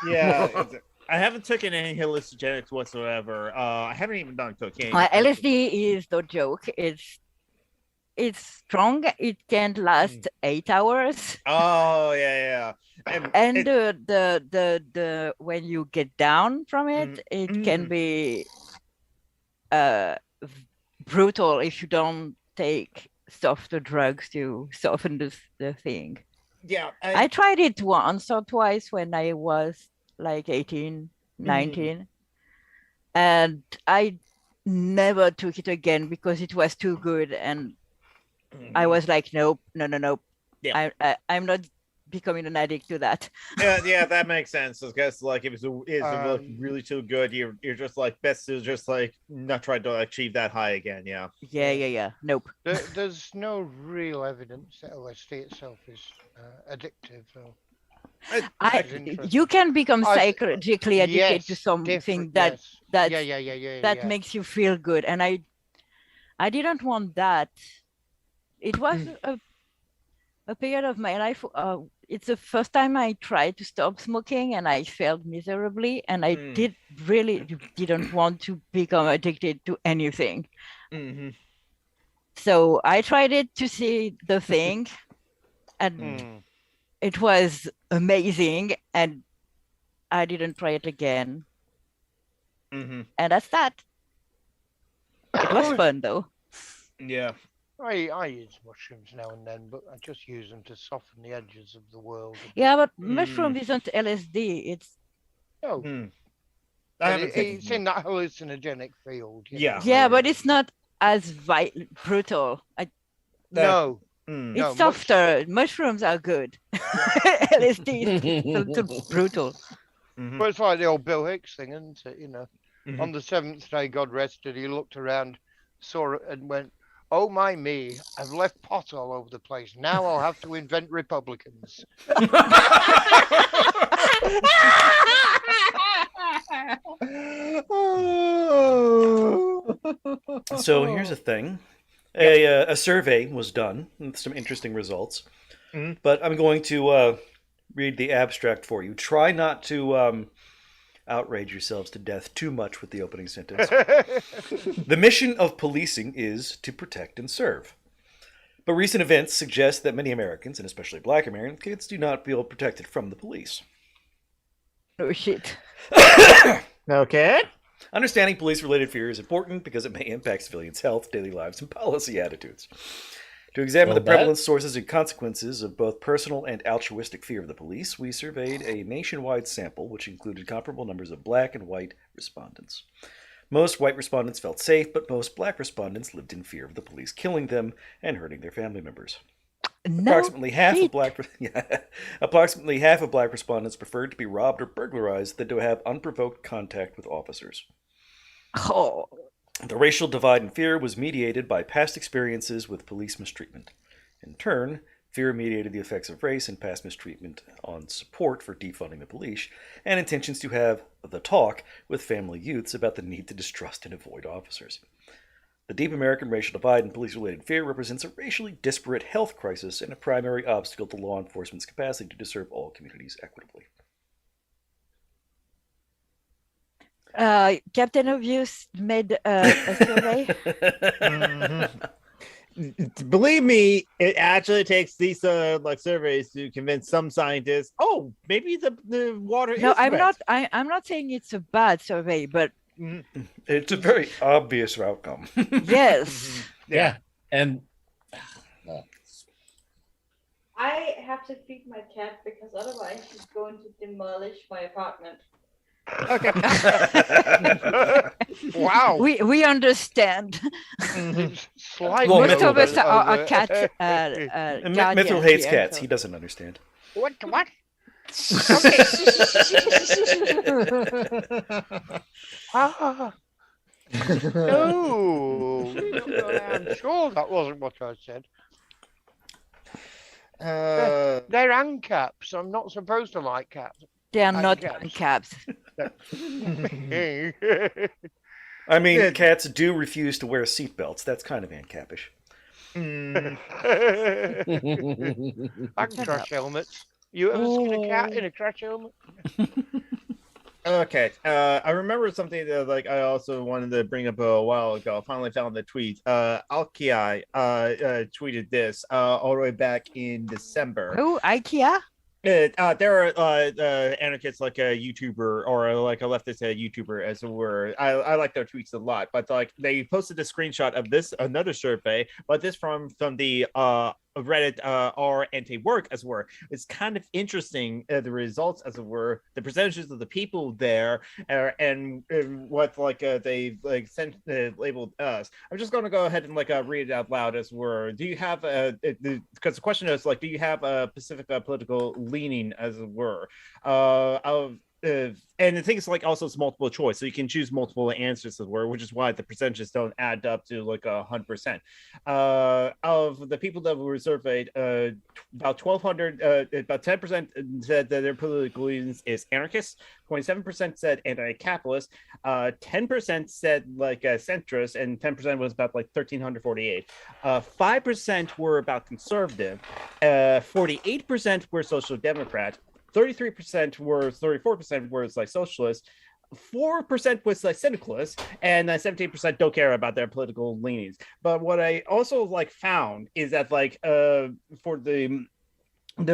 Yeah, I haven't taken any hallucinogenics whatsoever. I haven't even done cocaine. LSD is no joke. It's strong. It can last 8 hours. Oh yeah. And the when you get down from it, it can be brutal if you don't take softer drugs to soften the thing. Yeah, I tried it once or twice when I was like 18, 19, and I never took it again because it was too good, and I was like, nope. Yeah. I'm not becoming an addict to that. Yeah, that makes sense. I guess like if it's really too good, you're just like best to just like not try to achieve that high again. Yeah. Nope. There's no real evidence that LSD itself is addictive, though. You can become psychologically addicted to something that makes you feel good, and I didn't want that. It was a period of my life. It's the first time I tried to stop smoking, and I failed miserably. And I didn't want to become addicted to anything. So I tried it to see the thing, and it was amazing. And I didn't try it again. And that's that. It was fun though. Yeah. I use mushrooms now and then, but I just use them to soften the edges of the world. Yeah, but mushroom isn't LSD. It's it's in that hallucinogenic field. Yeah, but it's not as brutal. No. It's softer. Mushrooms are good. LSD is brutal. Well, it's like the old Bill Hicks thing, isn't it? You know, on the seventh day, God rested. He looked around, saw it, and went, "Oh my me! I've left pot all over the place. Now I'll have to invent Republicans." So here's a thing. A survey was done with some interesting results. But I'm going to read the abstract for you. Try not to outrage yourselves to death too much with the opening sentence. The mission of policing is to protect and serve. But recent events suggest that many Americans, and especially Black Americans, do not feel protected from the police. Oh, shit. Okay. Understanding police-related fear is important because it may impact civilians' health, daily lives, and policy attitudes. To examine the prevalent sources and consequences of both personal and altruistic fear of the police, we surveyed a nationwide sample which included comparable numbers of Black and white respondents. Most white respondents felt safe, but most Black respondents lived in fear of the police killing them and hurting their family members. Approximately half of Black respondents preferred to be robbed or burglarized than to have unprovoked contact with officers. Oh. The racial divide in fear was mediated by past experiences with police mistreatment. In turn, fear mediated the effects of race and past mistreatment on support for defunding the police, and intentions to have the talk with family youths about the need to distrust and avoid officers. The deep American racial divide in police-related fear represents a racially disparate health crisis and a primary obstacle to law enforcement's capacity to serve all communities equitably. Captain Obvious made a survey. Believe me, it actually takes these like surveys to convince some scientists. Oh, maybe the water. No, is I'm wet. not. I'm not saying it's a bad survey, but it's a very obvious outcome. Yes. Yeah, and I have to feed my cat because otherwise she's going to demolish my apartment. Okay. Wow. We understand. Well, most of us are cat Mithril hates cats. So. He doesn't understand. What? No, I'm sure that wasn't what I said. They're ANCAPs. I'm not supposed to like cats. They are not ANCAPs. I mean, cats do refuse to wear seatbelts. That's kind of ANCAP-ish. And crash helmets. You ever seen a cat in a crash helmet? Okay. I remember something that I also wanted to bring up a while ago. I finally found the tweet. Alchemy tweeted this all the way back in December. Who? IKEA? There are anarchists like a YouTuber or like a leftist YouTuber, as it were. I like their tweets a lot, but they posted a screenshot of another survey, but this from the Reddit r anti-work, as it were. It's kind of interesting, the results, as it were, the percentages of the people there, and what they sent labeled us. I'm just going to go ahead and read it out loud, as it were. Do you have because the question is do you have a specific political leaning, as it were? And the thing is also it's multiple choice, so you can choose multiple answers, as it were, which is why the percentages don't add up to 100%. Of the people that were surveyed, about 1,200, about 10% said that their political leanings is anarchist, 27% said anti-capitalist, 10% said centrist, and 10% was about 1,348. 5% were about conservative, 48% were social democrat, 34% were socialist, 4% was syndicalist, and 17% don't care about their political leanings. But what I also found is that for the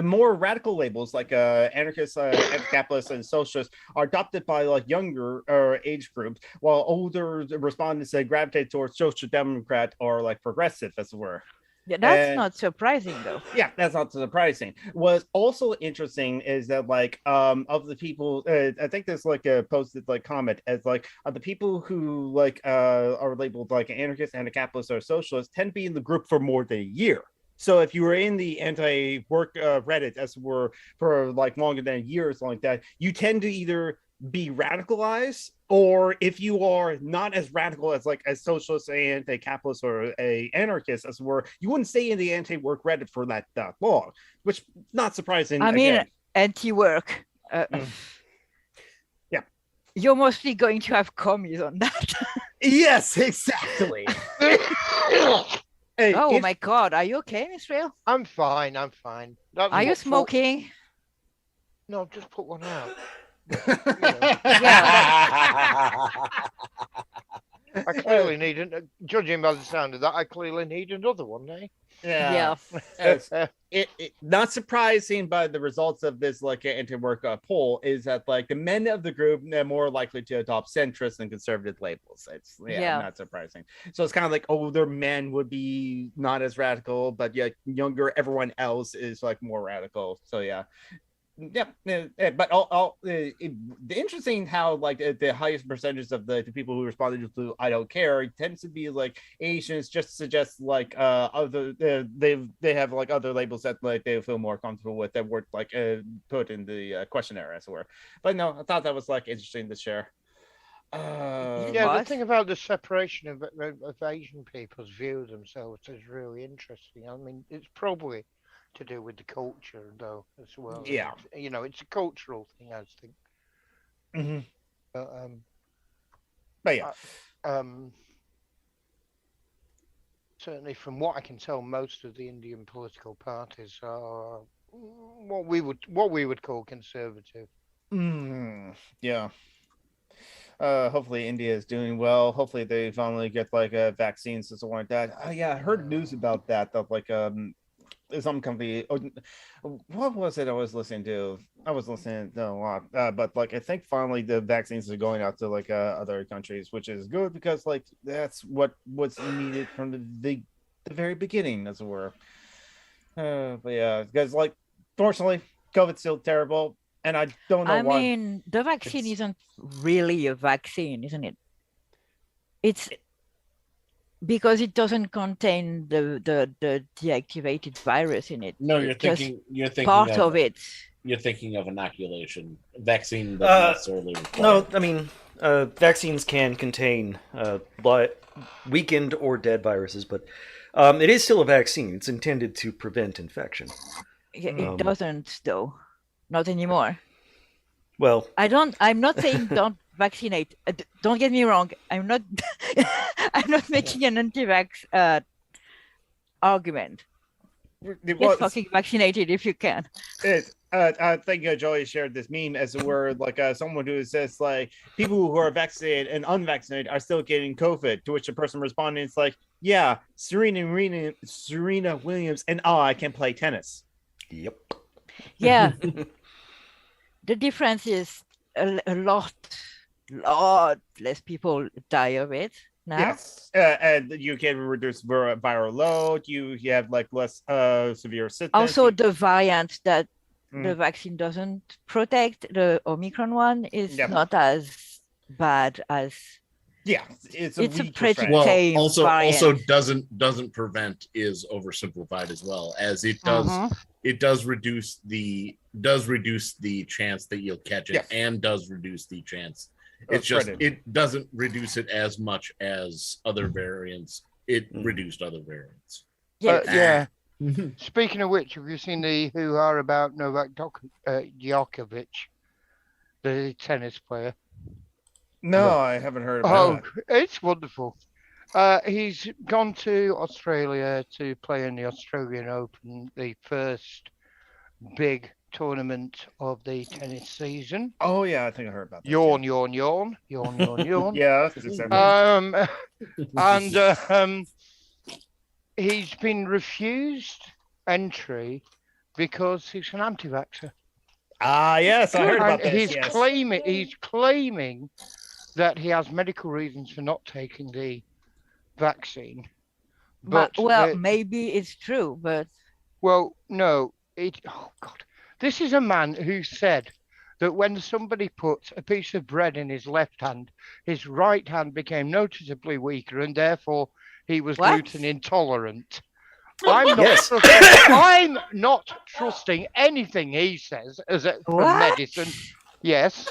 more radical labels anarchists, anti-capitalists, and socialists are adopted by younger age groups, while older respondents gravitate towards social democrat or progressive, as it were. Yeah, that's not surprising, though. Yeah, that's not surprising. What's also interesting is that of the people, I think there's a posted comment as of the people who are labeled anarchists, anti-capitalists, or socialists tend to be in the group for more than a year. So if you were in the anti-work Reddit, as were for longer than years like that, you tend to either be radicalized, or if you are not as radical as as socialist, anti-capitalist, or a anarchist, as were, you wouldn't stay in the anti-work Reddit for that long, which not surprising. I mean, anti-work. Yeah, you're mostly going to have commies on that. Yes, exactly. Hey, oh my God, are you okay, Israel? I'm fine. Are you smoking? No, just put one out. I clearly need judging by the sound of that, I clearly need another one, eh? Yeah. It not surprising by the results of this anti-work poll is that the men of the group are more likely to adopt centrist and conservative labels. It's not surprising. So it's kind of older men would be not as radical, but younger everyone else is more radical. So yeah. Yeah, but the interesting how the highest percentage of the people who responded to "I don't care" tends to be Asians, just to suggest other they have other labels that they feel more comfortable with that weren't put in the questionnaire, as it were. But no, I thought that was interesting to share. The thing about the separation of Asian people's view of themselves is really interesting. I mean, it's probably to do with the culture, though, as well. Yeah, it's a cultural thing, I think. Mm-hmm. But yeah, certainly from what I can tell, most of the Indian political parties are what we would call conservative. Yeah. Hopefully India is doing well. Hopefully they finally get vaccines and something like that. I heard news about that. Some company, what was it I was listening to? I was listening to a lot, but I think finally the vaccines are going out to other countries, which is good because that's what was needed from the very beginning, as it were. But yeah, because like, fortunately, COVID's still terrible, and I don't know why. I mean, the vaccine isn't really a vaccine, isn't it? It's because it doesn't contain the deactivated virus in it. No, you're thinking part of it. You're thinking of inoculation. Vaccine doesn't necessarily require. No, I mean, vaccines can contain weakened or dead viruses, but it is still a vaccine. It's intended to prevent infection. It doesn't, though. Not anymore. Well, I'm not saying don't vaccinate. Don't get me wrong. I'm not making an anti-vax argument. Get fucking vaccinated if you can. I think Joey shared this meme as it were, like someone who says like people who are vaccinated and unvaccinated are still getting COVID. To which the person responding is like, "Yeah, Serena Williams and I can play tennis." Yep. Yeah. The difference is a lot less people die of it now. Yes, and you can reduce viral load. You have like less severe symptoms. Also, the variant that the vaccine doesn't protect, the Omicron one, is not as bad as. Yeah, it's a pretty tame also doesn't prevent is oversimplified as well, as it does. It does reduce the chance that you'll catch it, and does reduce the chance. It's just it doesn't reduce it as much as other variants. It reduced other variants. Yeah. Speaking of which, have you seen the hoo-ha about Novak Djokovic, the tennis player? No, I haven't heard about it. It's wonderful. He's gone to Australia to play in the Australian Open, the first big tournament of the tennis season. Oh yeah, I think I heard about that. Yawn. Yeah. And he's been refused entry because he's an anti-vaxxer. Yes, I heard about this. He's claiming that he has medical reasons for not taking the vaccine. But maybe it's true, but no. This is a man who said that when somebody put a piece of bread in his left hand, his right hand became noticeably weaker, and therefore he was gluten intolerant. I'm not trusting anything he says from medicine. Yes.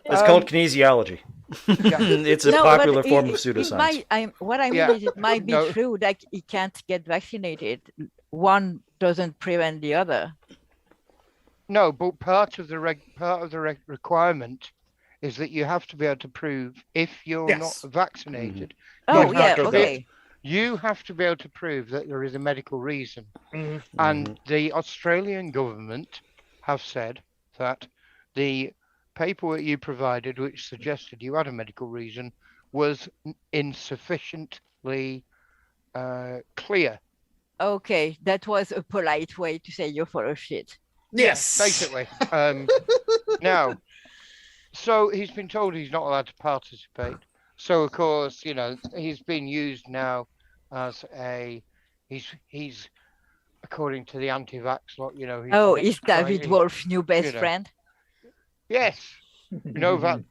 It's called kinesiology. It's a popular form of pseudoscience. What I mean is it might be true that he can't get vaccinated. One doesn't prevent the other. No, but part of the requirement is that you have to be able to prove if you're not vaccinated. You have to be able to prove that there is a medical reason. And the Australian government have said that the paperwork you provided, which suggested you had a medical reason, was insufficiently clear. Okay, that was a polite way to say you're full of shit. Yes, basically. Now, so he's been told he's not allowed to participate. So of course, he's been used now as he's according to the anti-vax lot. Is David Wolf's new best friend? Yes, Novak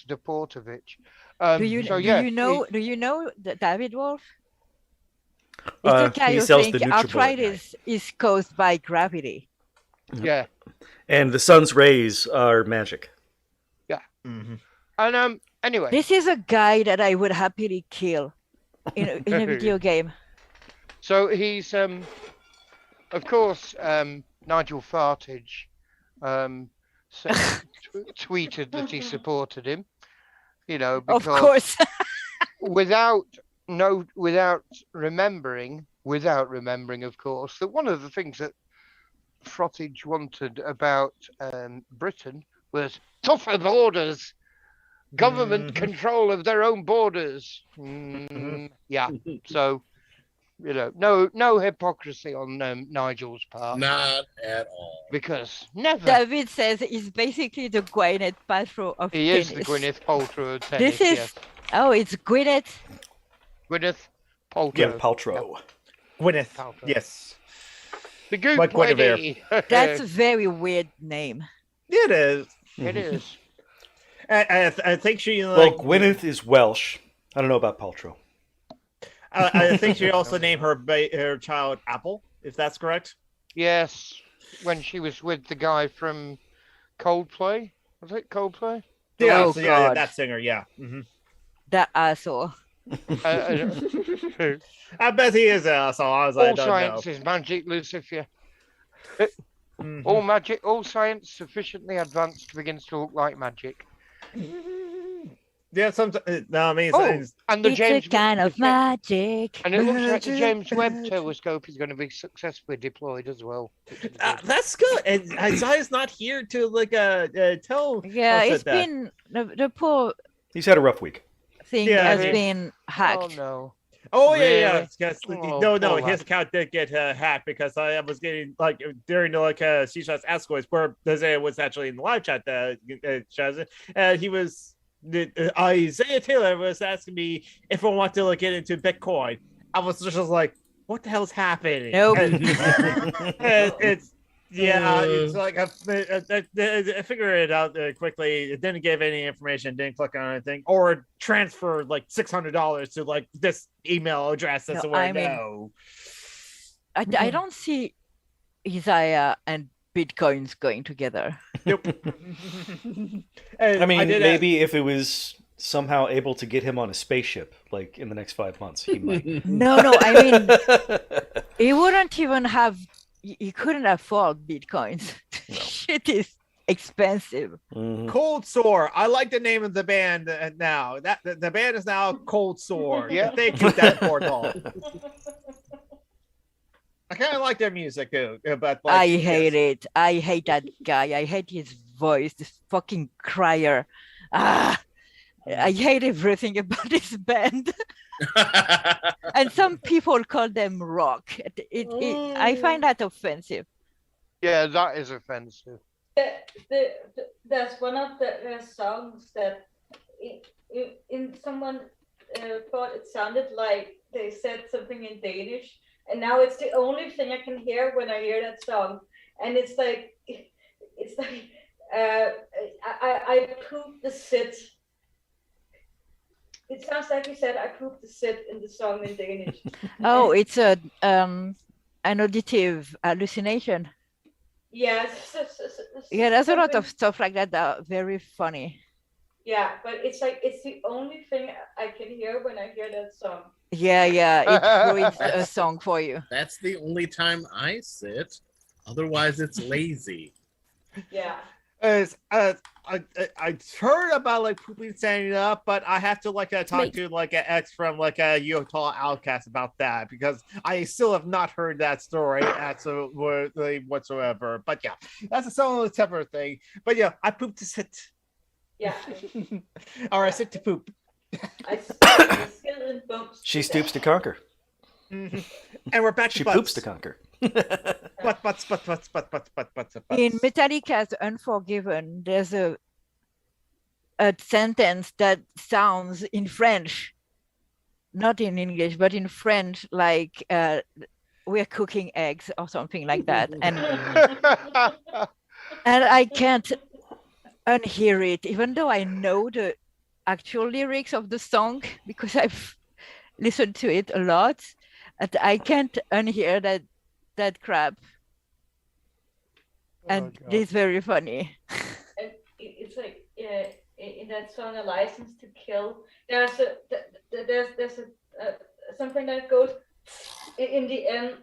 Deportovich. Do you know David Wolf? It's the guy who thinks arthritis is caused by gravity. Yeah. And the sun's rays are magic. Yeah. And anyway. This is a guy that I would happily kill in a video game. So he's of course Nigel Farage tweeted that he supported him. Because of course. without remembering, of course, that one of the things that Farage wanted about Britain was tougher borders, government control of their own borders. Yeah, so no hypocrisy on Nigel's part. Not at all. Because never. David says he's basically the Gwyneth Paltrow of tennis. He is the Gwyneth Paltrow of tennis. It's Gwyneth. Gwyneth Paltrow. Yeah, Paltrow. Gwyneth. Yes. The Goop Lady. That's a very weird name. It is. It is. I think she. Well, Gwyneth is Welsh. I don't know about Paltrow. I think she also named her child Apple, if that's correct. Yes, when she was with the guy from Coldplay. Was it Coldplay? Yeah, oh, yeah, that singer, yeah. Mm-hmm. That asshole. I bet he is an asshole. I was like, all science is magic, Lucifer. All science sufficiently advanced begins to look like magic. Yeah, sometimes. No, I mean, and the it's James a kind of magic. And it looks like the James Webb Telescope is going to be successfully deployed as well. That's good. And Isaiah's not here to tell. Yeah, it's been the poor. He's had a rough week. Thing has been hacked. Oh no. Oh yeah, no, his account did get hacked because I was getting during the C-Shot's Ask Voice where Isaiah was actually in the live chat and he was Isaiah Taylor was asking me if I want to get into Bitcoin. I was just like, what the hell's happening? Nope. It's it's like I figured it out quickly. It didn't give any information, didn't click on anything, or transfer $600 to this email address. That's I don't see Isaiah and Bitcoins going together. Nope. I mean, maybe if it was somehow able to get him on a spaceship, in the next 5 months, he might. No, I mean, he wouldn't even have. You couldn't afford Bitcoins. No. Shit is expensive. Mm-hmm. Cold Sore. I like the name of the band now. That the band is now Cold Sore. Yeah, thank you, that portal. I kind of like their music too, but I hate it. I hate that guy. I hate his voice. This fucking crier. I hate everything about this band. And some people call them rock. I find that offensive. Yeah, that is offensive. That's one of the songs that in someone thought it sounded like they said something in Danish, and now it's the only thing I can hear when I hear that song, and it's like I pooped the sit. It sounds like you said I pooped the sit in the song in Danish. Oh, it's an auditive hallucination. Yes. Yeah, there's a lot of stuff like that are very funny. Yeah, but it's the only thing I can hear when I hear that song. Yeah, it ruins a song for you. That's the only time I sit. Otherwise, it's lazy. Yeah. I heard about pooping standing up, but I have to talk to an ex from a Utah Outcast about that because I still have not heard that story whatsoever. But yeah, that's a solo separate thing. But yeah, I poop to sit. Yeah. Or I sit to poop. She stoops to conquer. Mm-hmm. And we're back to she butts. poops to conquer. Butts. In Metallica's Unforgiven, there's a sentence that sounds in French, not in English, but in French, like we're cooking eggs or something like that. And I can't unhear it, even though I know the actual lyrics of the song because I've listened to it a lot. And I can't unhear that crap. And it's very funny. And it's like in that song "A License to Kill," there's something that goes in the end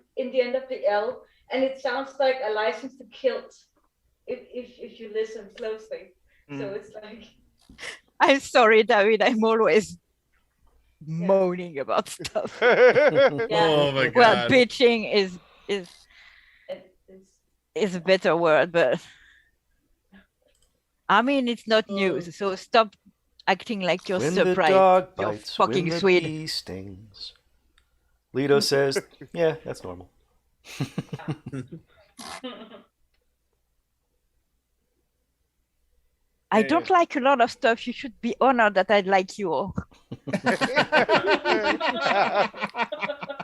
of the L, and it sounds like a license to kill if you listen closely. So it's like. I'm sorry, David. I'm always moaning about stuff. Oh my god. Well, bitching is a better word, but I mean it's not news, so stop acting like you're surprised. The dog you're bites, fucking when the Swede. bee stings. Lido says, "Yeah, that's normal." I don't like a lot of stuff. You should be honored that I like you all.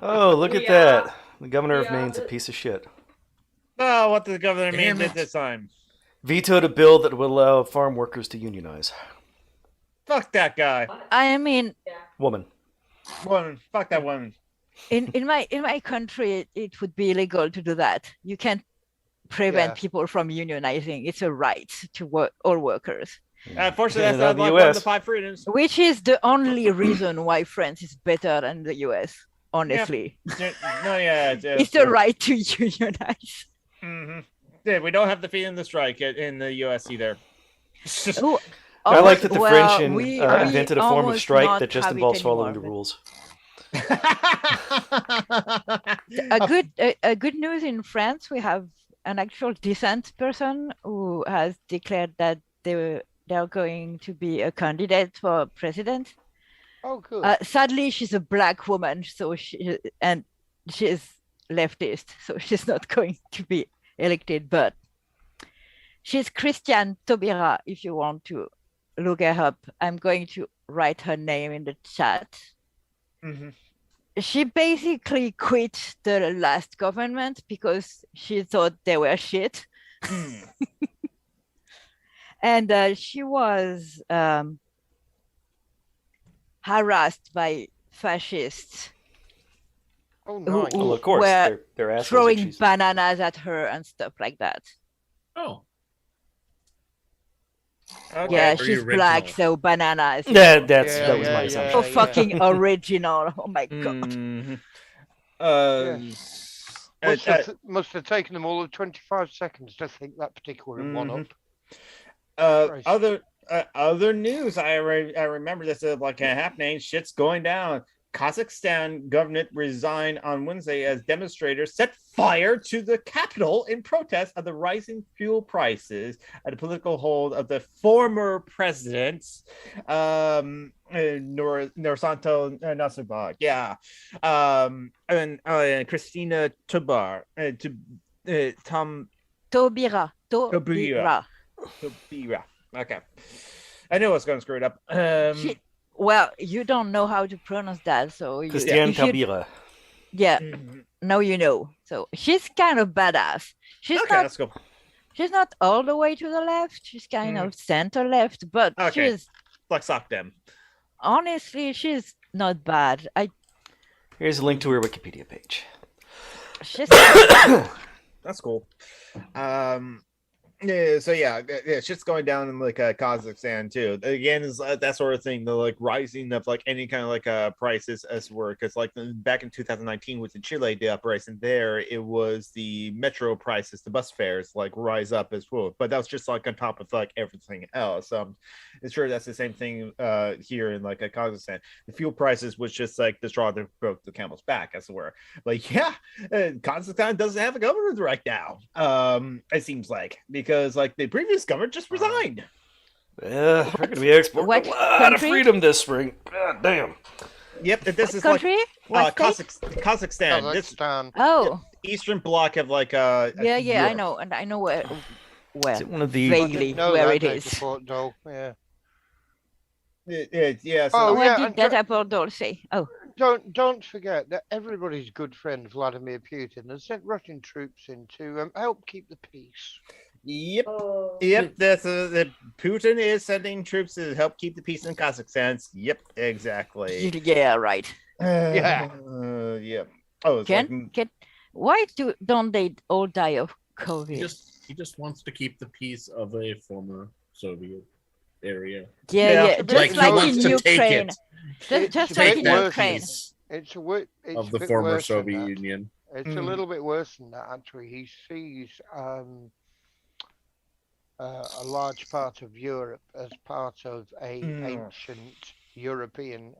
Oh, look at that. The governor of Maine's a piece of shit. Oh, what the governor of Maine did this time? Vetoed a bill that would allow farm workers to unionize. Fuck that guy. I mean, woman. Fuck that woman. In my country, it would be illegal to do that. You can't prevent people from unionizing. It's a right to work, all workers. Unfortunately, that's not like one of the 5 freedoms. Which is the only reason why France is better than the US, honestly. It's the right to unionize. Mm-hmm. Yeah, we don't have the freedom to strike in the US either. I like that the French invented a form of strike that just involves following the rules. A good news in France, we have an actual decent person who has declared that they're going to be a candidate for president. Oh, good. Sadly, she's a black woman, so she's leftist, so she's not going to be elected. But she's Christiane Taubira. If you want to look her up, I'm going to write her name in the chat. Mm-hmm. She basically quit the last government because she thought they were shit. And she was harassed by fascists. Oh, no. Who of course. were they're throwing bananas at her and stuff like that. Oh. Okay. Yeah, she's black, so bananas. That was my assumption. So fucking original. Oh my god. Must have taken them all of 25 seconds to think that particular one up. Other news. I remember this happening. Shit's going down. Kazakhstan government resigned on Wednesday as demonstrators set fire to the capital in protest of the rising fuel prices and the political hold of the former president, Nursultan Nazarbayev. Yeah. And Christina Taubira. Okay. I knew I was going to screw it up. Well, you don't know how to pronounce that, so Christiane Taubira. Yeah, now you know. So she's kind of badass. She's not all the way to the left. She's kind of center left, but she's like sock them. Honestly, she's not bad. Here's a link to her Wikipedia page. She's that's cool. Yeah, so shit's going down in Kazakhstan too. Again, is that sort of thing, the rising of any kind of prices as were, because back in 2019 with the Chile the uprising there, it was the metro prices, the bus fares rise up as well. But that was just on top of everything else. It's sure that's the same thing here in Kazakhstan. The fuel prices was just the straw that broke the camel's back, as it were. Kazakhstan doesn't have a government right now. It seems because the previous government just resigned. Yeah, we're gonna be exporting a lot of freedom this spring. God damn. Yep, this is country? Kazakhstan. Oh, Eastern Bloc have yeah, Europe. I know, and I know where. Is it one of the vaguely where it is? No, yeah. Yeah. What did that Apple say? Oh. Don't forget that everybody's good friend Vladimir Putin has sent Russian troops in to help keep the peace. Yep. That's Putin is sending troops to help keep the peace in Kazakhstan. Yep, exactly. Yeah, right. Yeah. Oh, why don't they all die of COVID? He just wants to keep the peace of a former Soviet area. Yeah. Just like in Ukraine. Just like in Ukraine. It's of the former Soviet Union. It's a little bit worse than that, actually. He sees a large part of Europe as part of a ancient European,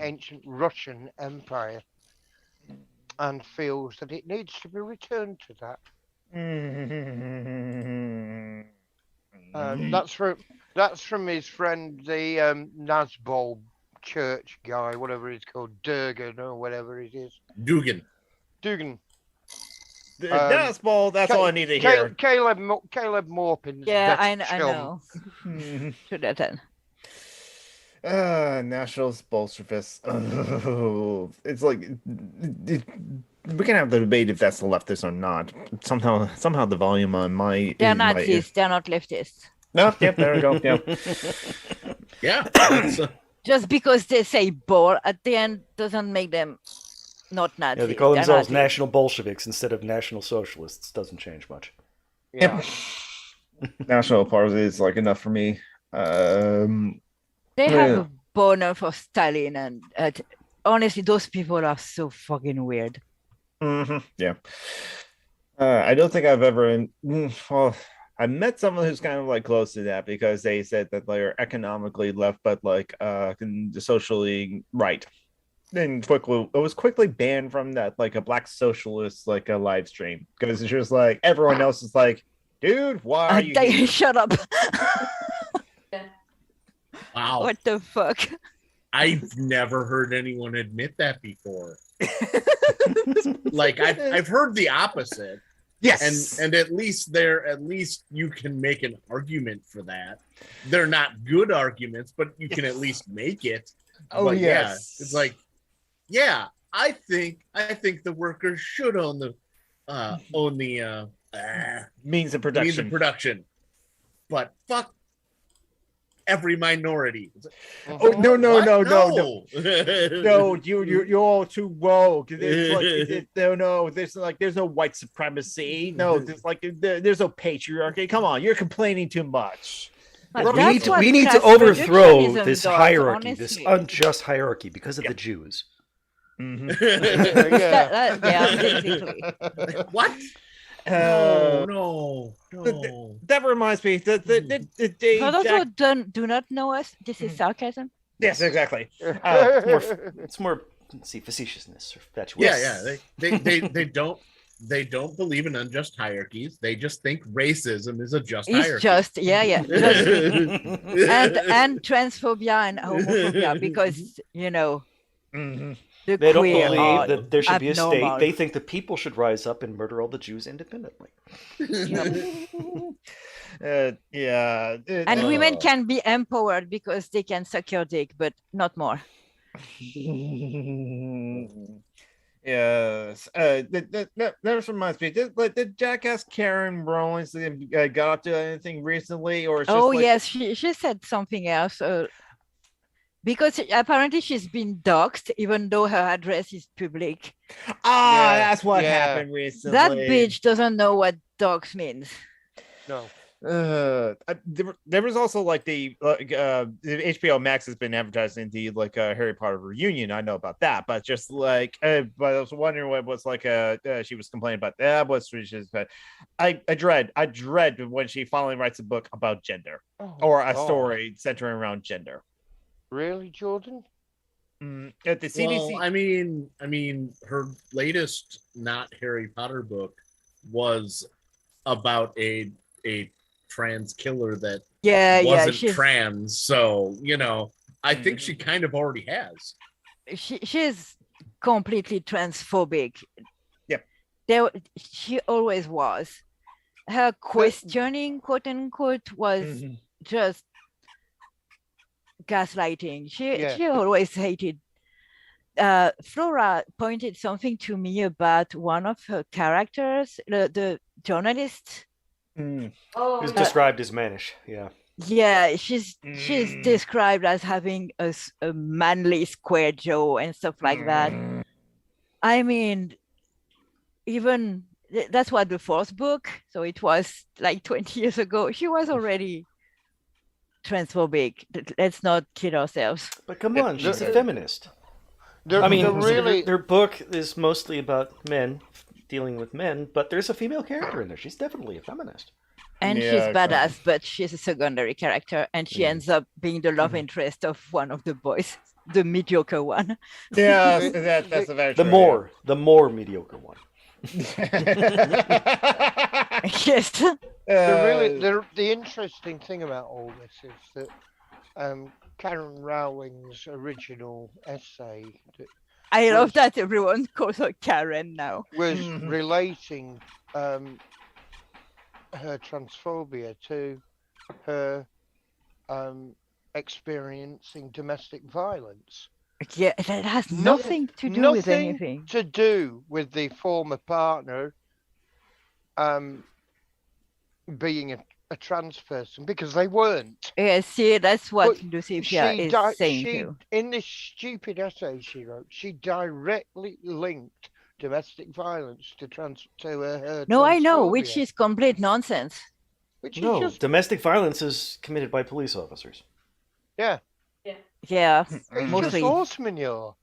ancient Russian empire, and feels that it needs to be returned to that. That's from his friend, the Nazbol church guy, whatever he's called, Durgan or whatever it is. Dugan. Nazbol, that's all I need to hear. Caleb Morpin. Yeah, I know. Should have done. Nationalist Bolshevists. Oh, it's like we can have the debate if that's the leftist or not. Somehow the volume on my they're Nazis. They're not leftists. No, yep, there we go. Yeah. Just because they say "bor" at the end doesn't make them not Nazis. Yeah, they call themselves National Bolsheviks instead of National Socialists. Doesn't change much. Yeah. National Party is like enough for me. They have a boner for Stalin, and honestly, those people are so fucking weird. Yeah. I don't think I've ever. Well, I met someone who's kind of like close to that because they said that they're economically left, but like socially right. Then it was quickly banned from that like a black socialist like a live stream because it's just like everyone else is like, dude, why are you? Shut up. Wow. What the fuck? I've never heard anyone admit that before. Like I've heard the opposite. Yes. And at least you can make an argument for that. They're not good arguments, but you can at least make it. Oh, but yes. Yeah, it's like, yeah, I think the workers should own the means of production. But fuck every minority. Oh no! No, you're all too woke. There's no white supremacy. No, there's no patriarchy. Come on, you're complaining too much. We need to overthrow this hierarchy, honestly. This unjust hierarchy because of the Jews. Yeah, basically. What? No. That reminds me. For those who do not know us, this is sarcasm. Yes, exactly. It's more facetiousness or fatuous. Yeah. They don't believe in unjust hierarchies. They just think racism is a just hierarchy. It's just and transphobia and homophobia because they don't believe that there should be a state. They think the people should rise up and murder all the Jews independently. And women can be empowered because they can suck your dick, but not more. Yes. That reminds me. Did Jackass Karen Rollins got up to anything recently, or? Yes, she said something else. Because apparently she's been doxxed, even though her address is public. That's what happened recently. That bitch doesn't know what dox means. No. There was also like the HBO Max has been advertising the Harry Potter reunion. I know about that, but just but I was wondering what was she was complaining about that. I dread when she finally writes a book about gender or a story centering around gender. Really, Jordan? At the CDC. Well, I mean, her latest not Harry Potter book was about a trans killer that wasn't trans. So I think she kind of already has. She's completely transphobic. Yep. She always was. Her questioning, quote unquote, was just gaslighting. She always hated. Flora pointed something to me about one of her characters, the journalist. Who's described as mannish. Yeah, she's described as having a manly square jaw and stuff like that. I mean, even that's what the fourth book. So it was like 20 years ago. She was already transphobic. Let's not kid ourselves. But come on, she's a feminist. Their book is mostly about men dealing with men, but there's a female character in there. She's definitely a feminist. And she's badass, but she's a secondary character, and she ends up being the love interest of one of the boys, the mediocre one. Yeah, that's a very the more mediocre one. Yes. The interesting thing about all this is that Karen Rowling's original essay. I love that everyone calls her Karen now. Was relating her transphobia to her experiencing domestic violence. Yeah, that has nothing to do with anything. To do with the former partner being a trans person, because they weren't. Yeah, see, that's what Lucifer is saying too. In this stupid essay she wrote, she directly linked domestic violence to her. No, I know, which is complete nonsense. Domestic violence is committed by police officers. Yeah. Yeah, mostly horse manure.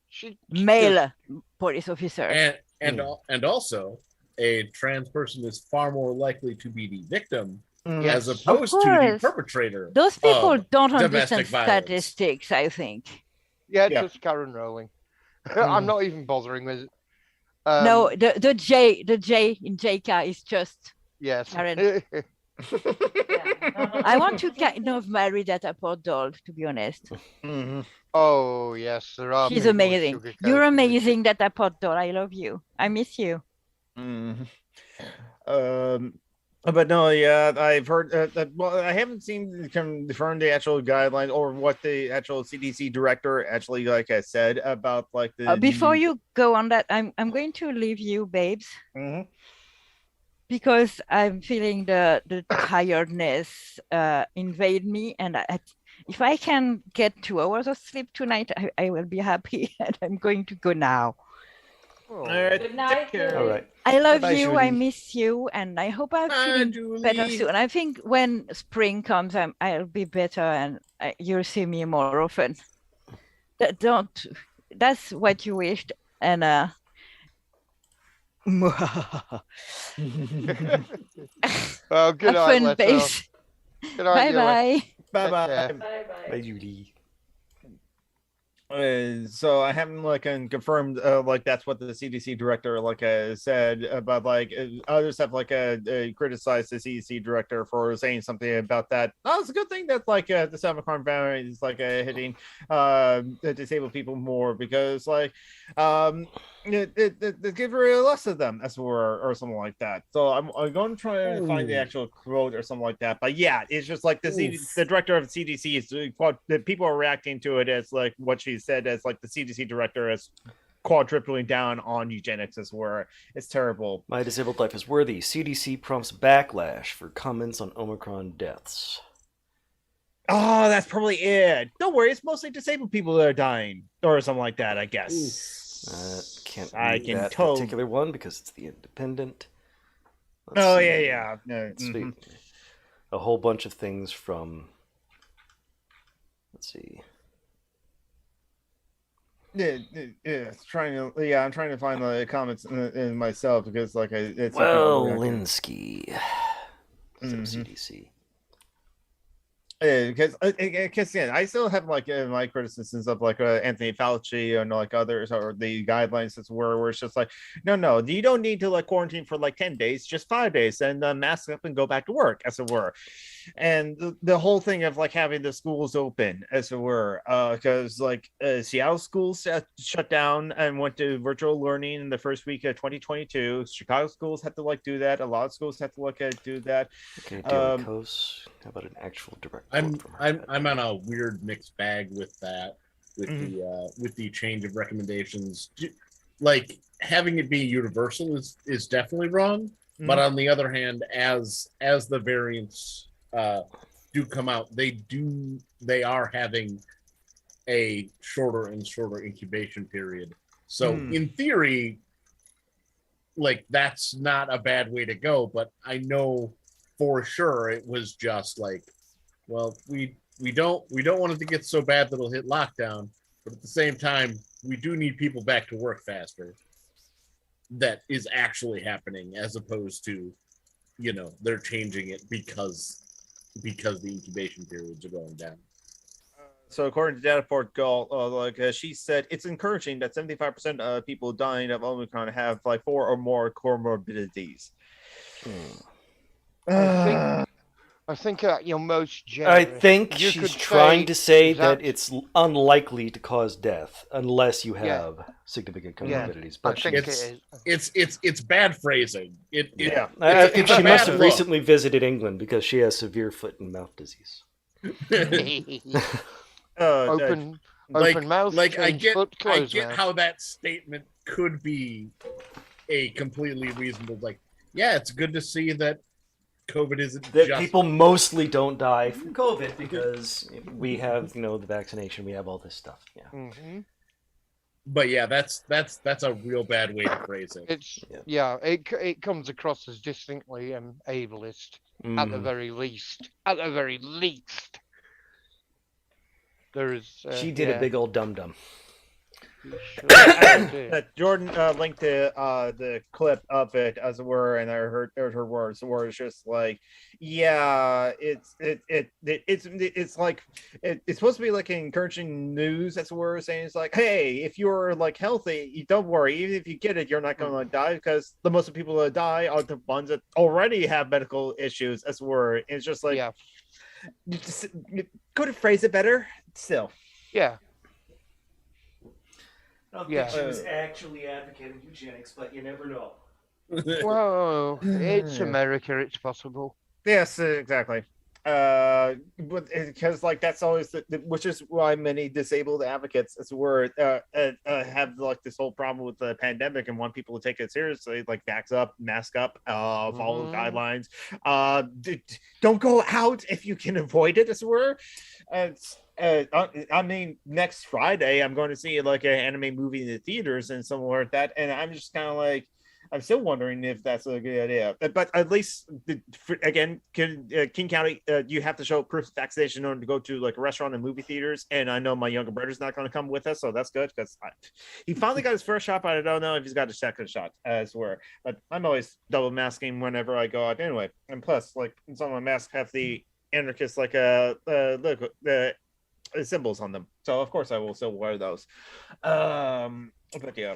Male police officer. And also, a trans person is far more likely to be the victim as opposed to the perpetrator. Those people don't understand statistics, I think. Yeah, just Karen Rowling. I'm not even bothering with it. No, the J in JK is just Karen. I want to kind of marry that Apple doll, to be honest. Oh yes, there are. She's amazing. You're amazing, that Apple doll. I love you. I miss you. But no, yeah, I've heard. Well, I haven't seen confirmed the actual guidelines or what the actual CDC director actually, like I said, about like the. Before you go on that, I'm going to leave you, babes. Because I'm feeling the tiredness invade me, and if I can get 2 hours of sleep tonight, I will be happy, and I'm going to go now. All right. Good night. All right. I love you. Julie. I miss you, and I hope I'm feeling better soon. I think when spring comes, I'll be better, and you'll see me more often. That's what you wished, and well, good night, base. Good night, bye. Bye, Julie. So I haven't confirmed that's what the CDC director said about others have criticized the CDC director for saying something about that. Oh, it's a good thing that the Omicron variant is hitting disabled people more, because it give less of them, as it were, or something like that. So I'm going to try to find the actual quote or something like that. But yeah, it's just the director of the CDC is the people are reacting to it as what she said as the CDC director is quadrupling down on eugenics, as were. It's terrible. My disabled life is worthy. CDC prompts backlash for comments on Omicron deaths. Oh, that's probably it. Don't worry, it's mostly disabled people that are dying, or something like that, I guess. Can't read that particular one because it's the Independent. Let's see. Yeah. No. A whole bunch of things from. Let's see. I'm trying to find the comments in myself, because it's Linsky. CDC. Because I still have my criticisms of Anthony Fauci and others, or the guidelines as where it's just no, you don't need to quarantine for 10 days, just 5 days, and mask up and go back to work, as it were. And the whole thing of having the schools open, as it were, because Seattle schools shut down and went to virtual learning in the first week of 2022. Chicago schools had to do that. A lot of schools had to do that. Okay, Debacles. How about an actual direct? I'm on a weird mixed bag with that, with the change of recommendations. Having it be universal is definitely wrong. But on the other hand, as the variants do come out, they are having a shorter and shorter incubation period. So in theory, that's not a bad way to go. But I know for sure it was just well, we don't want it to get so bad that it'll hit lockdown, but at the same time, we do need people back to work faster. That is actually happening, as opposed to, they're changing it because the incubation periods are going down. So according to Dataport Gall, she said, it's encouraging that 75% of people dying of Omicron have 4 or more comorbidities. I think you're most generous. I think she's trying to say that it's unlikely to cause death unless you have significant comorbidities. But it's bad phrasing. I think she must have recently visited England, because she has severe foot and mouth disease. Open mouth. Like I get mouth. how that statement could be a completely reasonable. Like, yeah, it's good to see that COVID isn't that just... people mostly don't die from COVID because we have, the vaccination, we have all this stuff. Yeah. Mm-hmm. But yeah, that's a real bad way to phrase it. It comes across as distinctly ableist at the very least. At the very least, there is. She did a big old dum-dum. Jordan linked the clip of it, as it were, and I heard her words. Where it's just like, yeah, it's like it's supposed to be like encouraging news, as it were, saying it's like, hey, if you're like healthy, you don't worry. Even if you get it, you're not going to die, because the most of the people that die are the ones that already have medical issues, as it were. And it's just like, you could have phrased it better. Still, yeah. I don't think she was actually advocating eugenics, but you never know. Well, it's America, it's possible. Yes, exactly. But because like that's always which is why many disabled advocates, as it were, have like this whole problem with the pandemic and want people to take it seriously, like vax up, mask up, follow guidelines, don't go out if you can avoid it, as it were. I mean, next Friday I'm going to see like an anime movie in the theaters and somewhere like that, and I'm just kind of like, I'm still wondering if that's a good idea. But at least, again, King County, you have to show proof of vaccination in order to go to like a restaurant and movie theaters. And I know my younger brother's not going to come with us, so that's good, because he finally got his first shot, but I don't know if he's got his second shot, as it were. But I'm always double masking whenever I go out anyway. And plus, like, some of my masks have the anarchist like look, symbols on them, so of course I will still wear those. But yeah,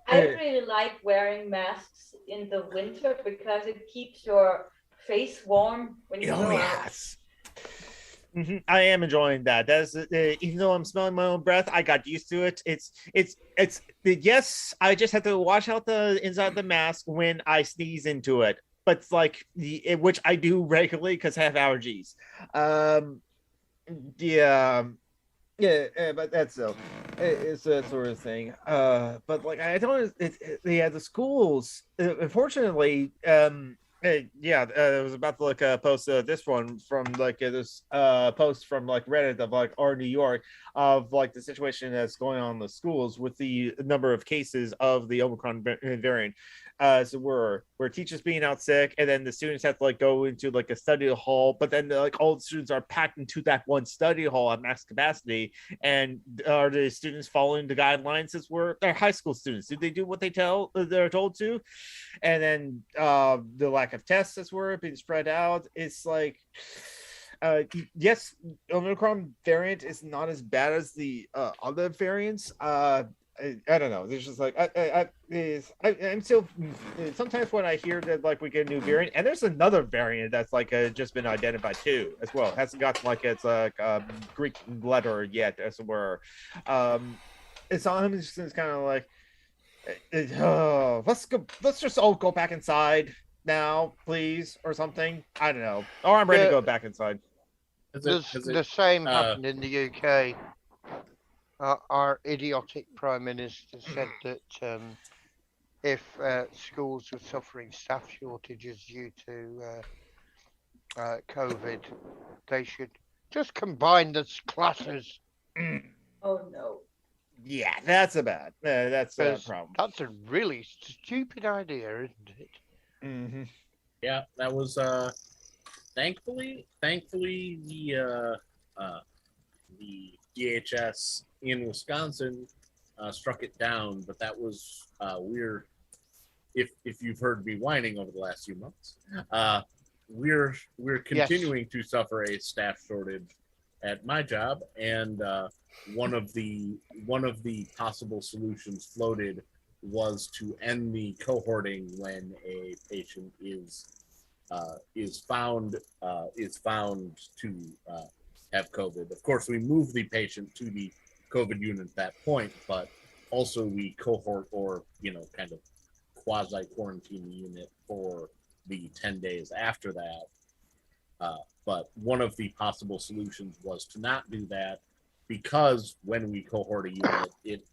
I really like wearing masks in the winter because it keeps your face warm when you go out. Mm-hmm. I am enjoying that. That's even though I'm smelling my own breath, I got used to it. It's yes, I just have to wash out the inside of the mask when I sneeze into it, but it's like which I do regularly because I have allergies. But that's it's that sort of thing. But like I don't. The schools, unfortunately, I was about to like post this one from like this post from like Reddit of like our New York of like the situation that's going on in the schools with the number of cases of the Omicron variant. So we're teachers being out sick, and then the students have to like go into like a study hall, but then like all the students are packed into that one study hall at max capacity. And are the students following the guidelines? As they're high school students, do they do what they're told to? And then the lack of tests as we're being spread out, it's like yes, Omicron variant is not as bad as the other variants. I don't know. There's just like I'm still sometimes when I hear that like we get a new variant, and there's another variant that's like just been identified too as well. It hasn't got like it's like Greek letter yet, as it were. It's kind of like let's just all go back inside now, please, or something. I don't know. Or I'm ready to go back inside. The same happened in the UK. Our idiotic Prime Minister said that if schools were suffering staff shortages due to COVID, they should just combine the classes. Oh no. Yeah, that's a problem. That's a really stupid idea, isn't it? Mm-hmm. Yeah, that was thankfully the DHS in Wisconsin struck it down, but that was we're if you've heard me whining over the last few months, we're continuing to suffer a staff shortage at my job, and one of the possible solutions floated was to end the cohorting when a patient is found to have COVID. Of course, we move the patient to the COVID unit at that point, but also we cohort or kind of quasi quarantine the unit for the 10 days after that. But one of the possible solutions was to not do that, because when we cohort a unit,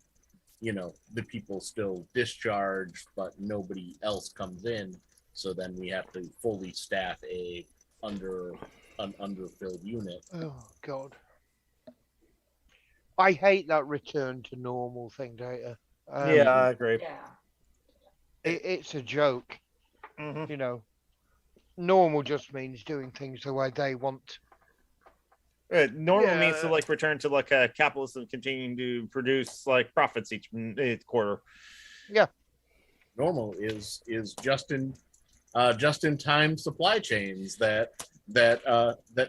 the people still discharge, but nobody else comes in. So then we have to fully staff an underfilled unit. Oh God. I hate that return to normal thing, Data. Yeah, I agree. Yeah. It's a joke. Normal just means doing things the way they want. Normal means to return to a capitalism continuing to produce profits each quarter. Yeah. Normal is just in time supply chains that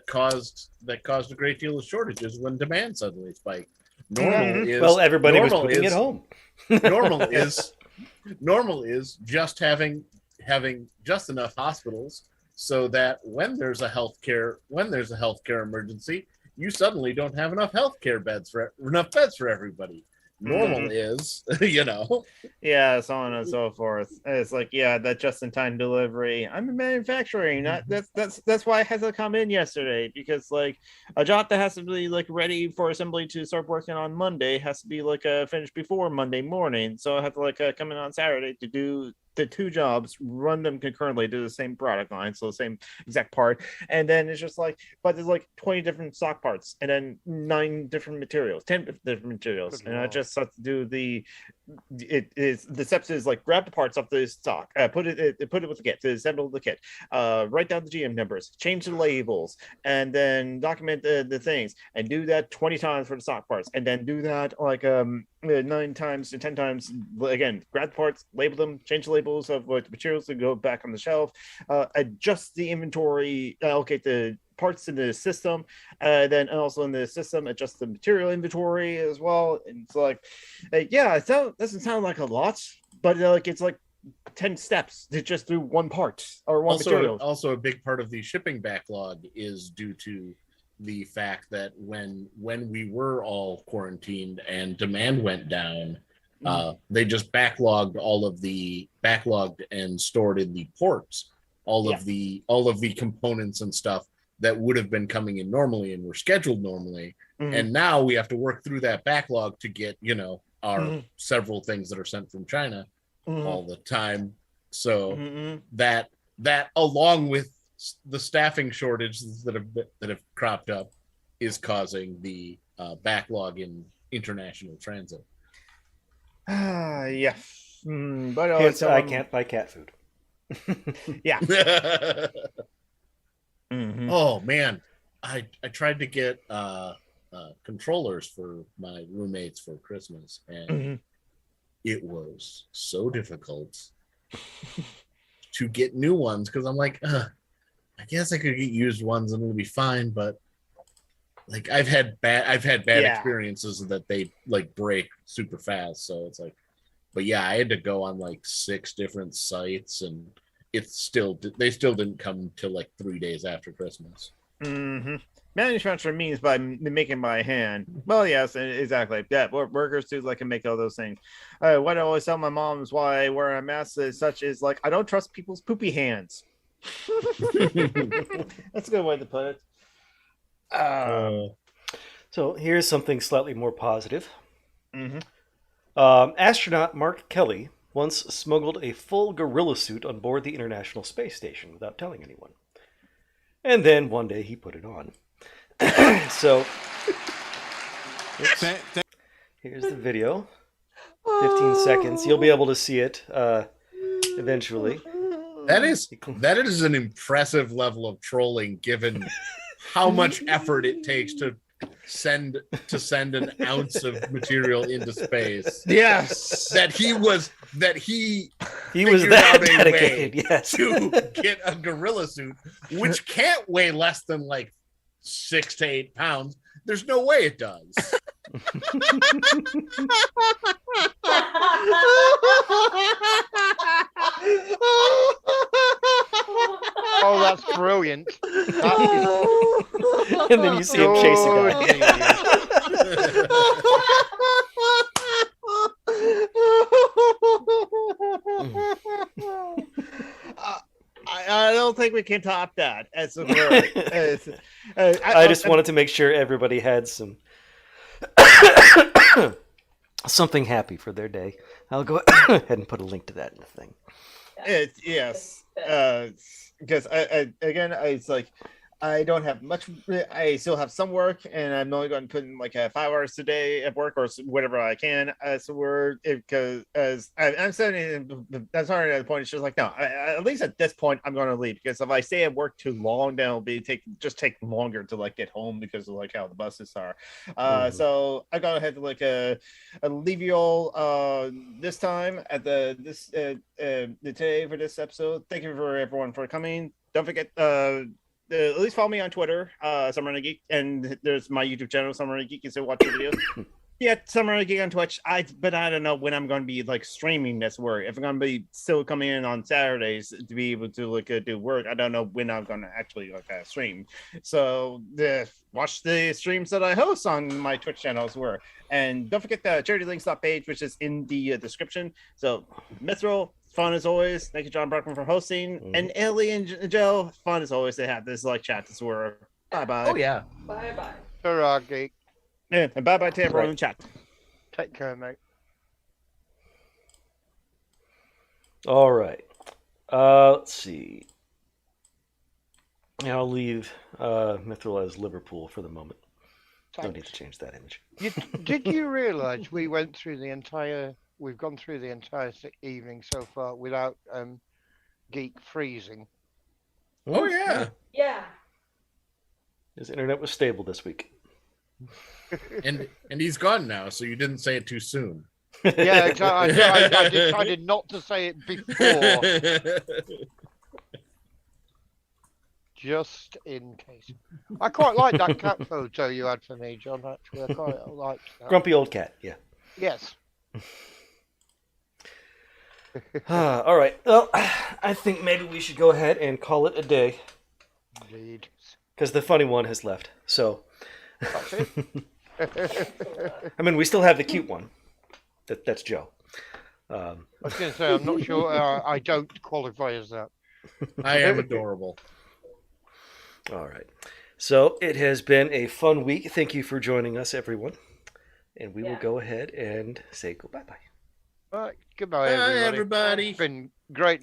caused a great deal of shortages when demand suddenly spiked. Normal everybody was cooking at home. normal is just having just enough hospitals so that when there's a healthcare emergency, you suddenly don't have enough beds for everybody. Normal is, Yeah, so on and so forth. It's that just-in-time delivery. I'm in manufacturing. That's why it has to come in yesterday, because a job that has to be ready for assembly to start working on Monday has to be finished before Monday morning. So I have to come in on Saturday to do the two jobs, run them concurrently, do the same product line, so the same exact part, and then it's just but there's 20 different stock parts, and then 10 different materials, and I just have to do the steps is grab the parts off the stock, put it with the kit, to assemble the kit, write down the GM numbers, change the labels, and then document the things, and do that 20 times for the stock parts, and then do that 9 times to 10 times again. Grab the parts, label them, change the labels of what the materials to go back on the shelf, adjust the inventory, allocate the parts in the system, then also in the system adjust the material inventory as well. And it's it doesn't sound like a lot, but it's 10 steps to just do one part or one material. Also, a big part of the shipping backlog is due to the fact that when we were all quarantined and demand went down, they just backlogged and stored in the ports all of the components and stuff that would have been coming in normally and were scheduled normally. And now we have to work through that backlog to get our several things that are sent from China all the time. So that along with the staffing shortages that have cropped up is causing the backlog in international transit. Yeah. But I can't buy cat food. Yeah. Oh man, I tried to get controllers for my roommates for Christmas, and it was so difficult to get new ones, because I'm like, I guess I could get used ones and it'll be fine, but I've had bad experiences that they break super fast. So it's but yeah, I had to go on 6 different sites, and they still didn't come till 3 days after Christmas. Manufacturing means by making by hand. Well, yes, exactly. Yeah, workers do can make all those things. What I always tell my mom is why I wear a mask as such is I don't trust people's poopy hands. That's a good way to put it. So here's something slightly more positive. Astronaut Mark Kelly once smuggled a full gorilla suit on board the International Space Station without telling anyone. And then one day he put it on. So here's the video. 15 seconds. You'll be able to see it eventually. That is an impressive level of trolling, given how much effort it takes to send an ounce of material into space. Yes, he was that dedicated. Yes, to get a gorilla suit, which can't weigh less than 6 to 8 pounds. There's no way it does. Oh, that's brilliant. And then you see him chase a guy. I don't think we can top that as a word. I just wanted to make sure everybody had some something happy for their day. I'll go ahead and put a link to that in the thing. Yes, because it's like I don't have much. I still have some work, and I'm only going to put in like 5 hours today at work or whatever I can. So because I'm starting. I'm sorry at the point. It's just like no. At least at this point, I'm going to leave because if I stay at work too long, then it'll take longer to like get home because of like how the buses are. So I go ahead to like leave you all this time at the today for this episode. Thank you for everyone for coming. Don't forget at least follow me on Twitter, Summer and Geek, and there's my YouTube channel, Summer and Geek. You can still watch the videos. Yeah, Summer and Geek on Twitch. But I don't know when I'm going to be like streaming this work. If I'm going to be still coming in on Saturdays to be able to like do work, I don't know when I'm going to actually like stream. So watch the streams that I host on my Twitch channel as well. And don't forget the charity links page, which is in the description. So Mithril. Fun as always. Thank you, John Brockman, for hosting. And Ellie and Joe, fun as always. They have this like chat this word. Bye bye. Oh yeah. Bye bye. Hurrah, geek. Yeah, and bye bye to everyone in the chat. Take care, mate. All right. Let's see. Yeah, I'll leave Mithril as Liverpool for the moment. Don't need to change that image. Did you realise we've gone through the entire evening so far without Geek freezing? Oh yeah. Yeah. His internet was stable this week. and he's gone now, so you didn't say it too soon. Yeah, exactly. I decided not to say it before. Just in case. I quite like that cat photo you had for me, John, actually. I quite liked that. Grumpy old cat, yeah. Yes. All right. Well, I think maybe we should go ahead and call it a day. Indeed. Because the funny one has left. So. That's it. I mean, we still have the cute one. That's Joe. I was going to say, I'm not sure. I don't qualify as that. I am adorable. All right. So it has been a fun week. Thank you for joining us, everyone. And we will go ahead and say goodbye. All right. Goodbye, everybody. Bye, everybody. It's been great.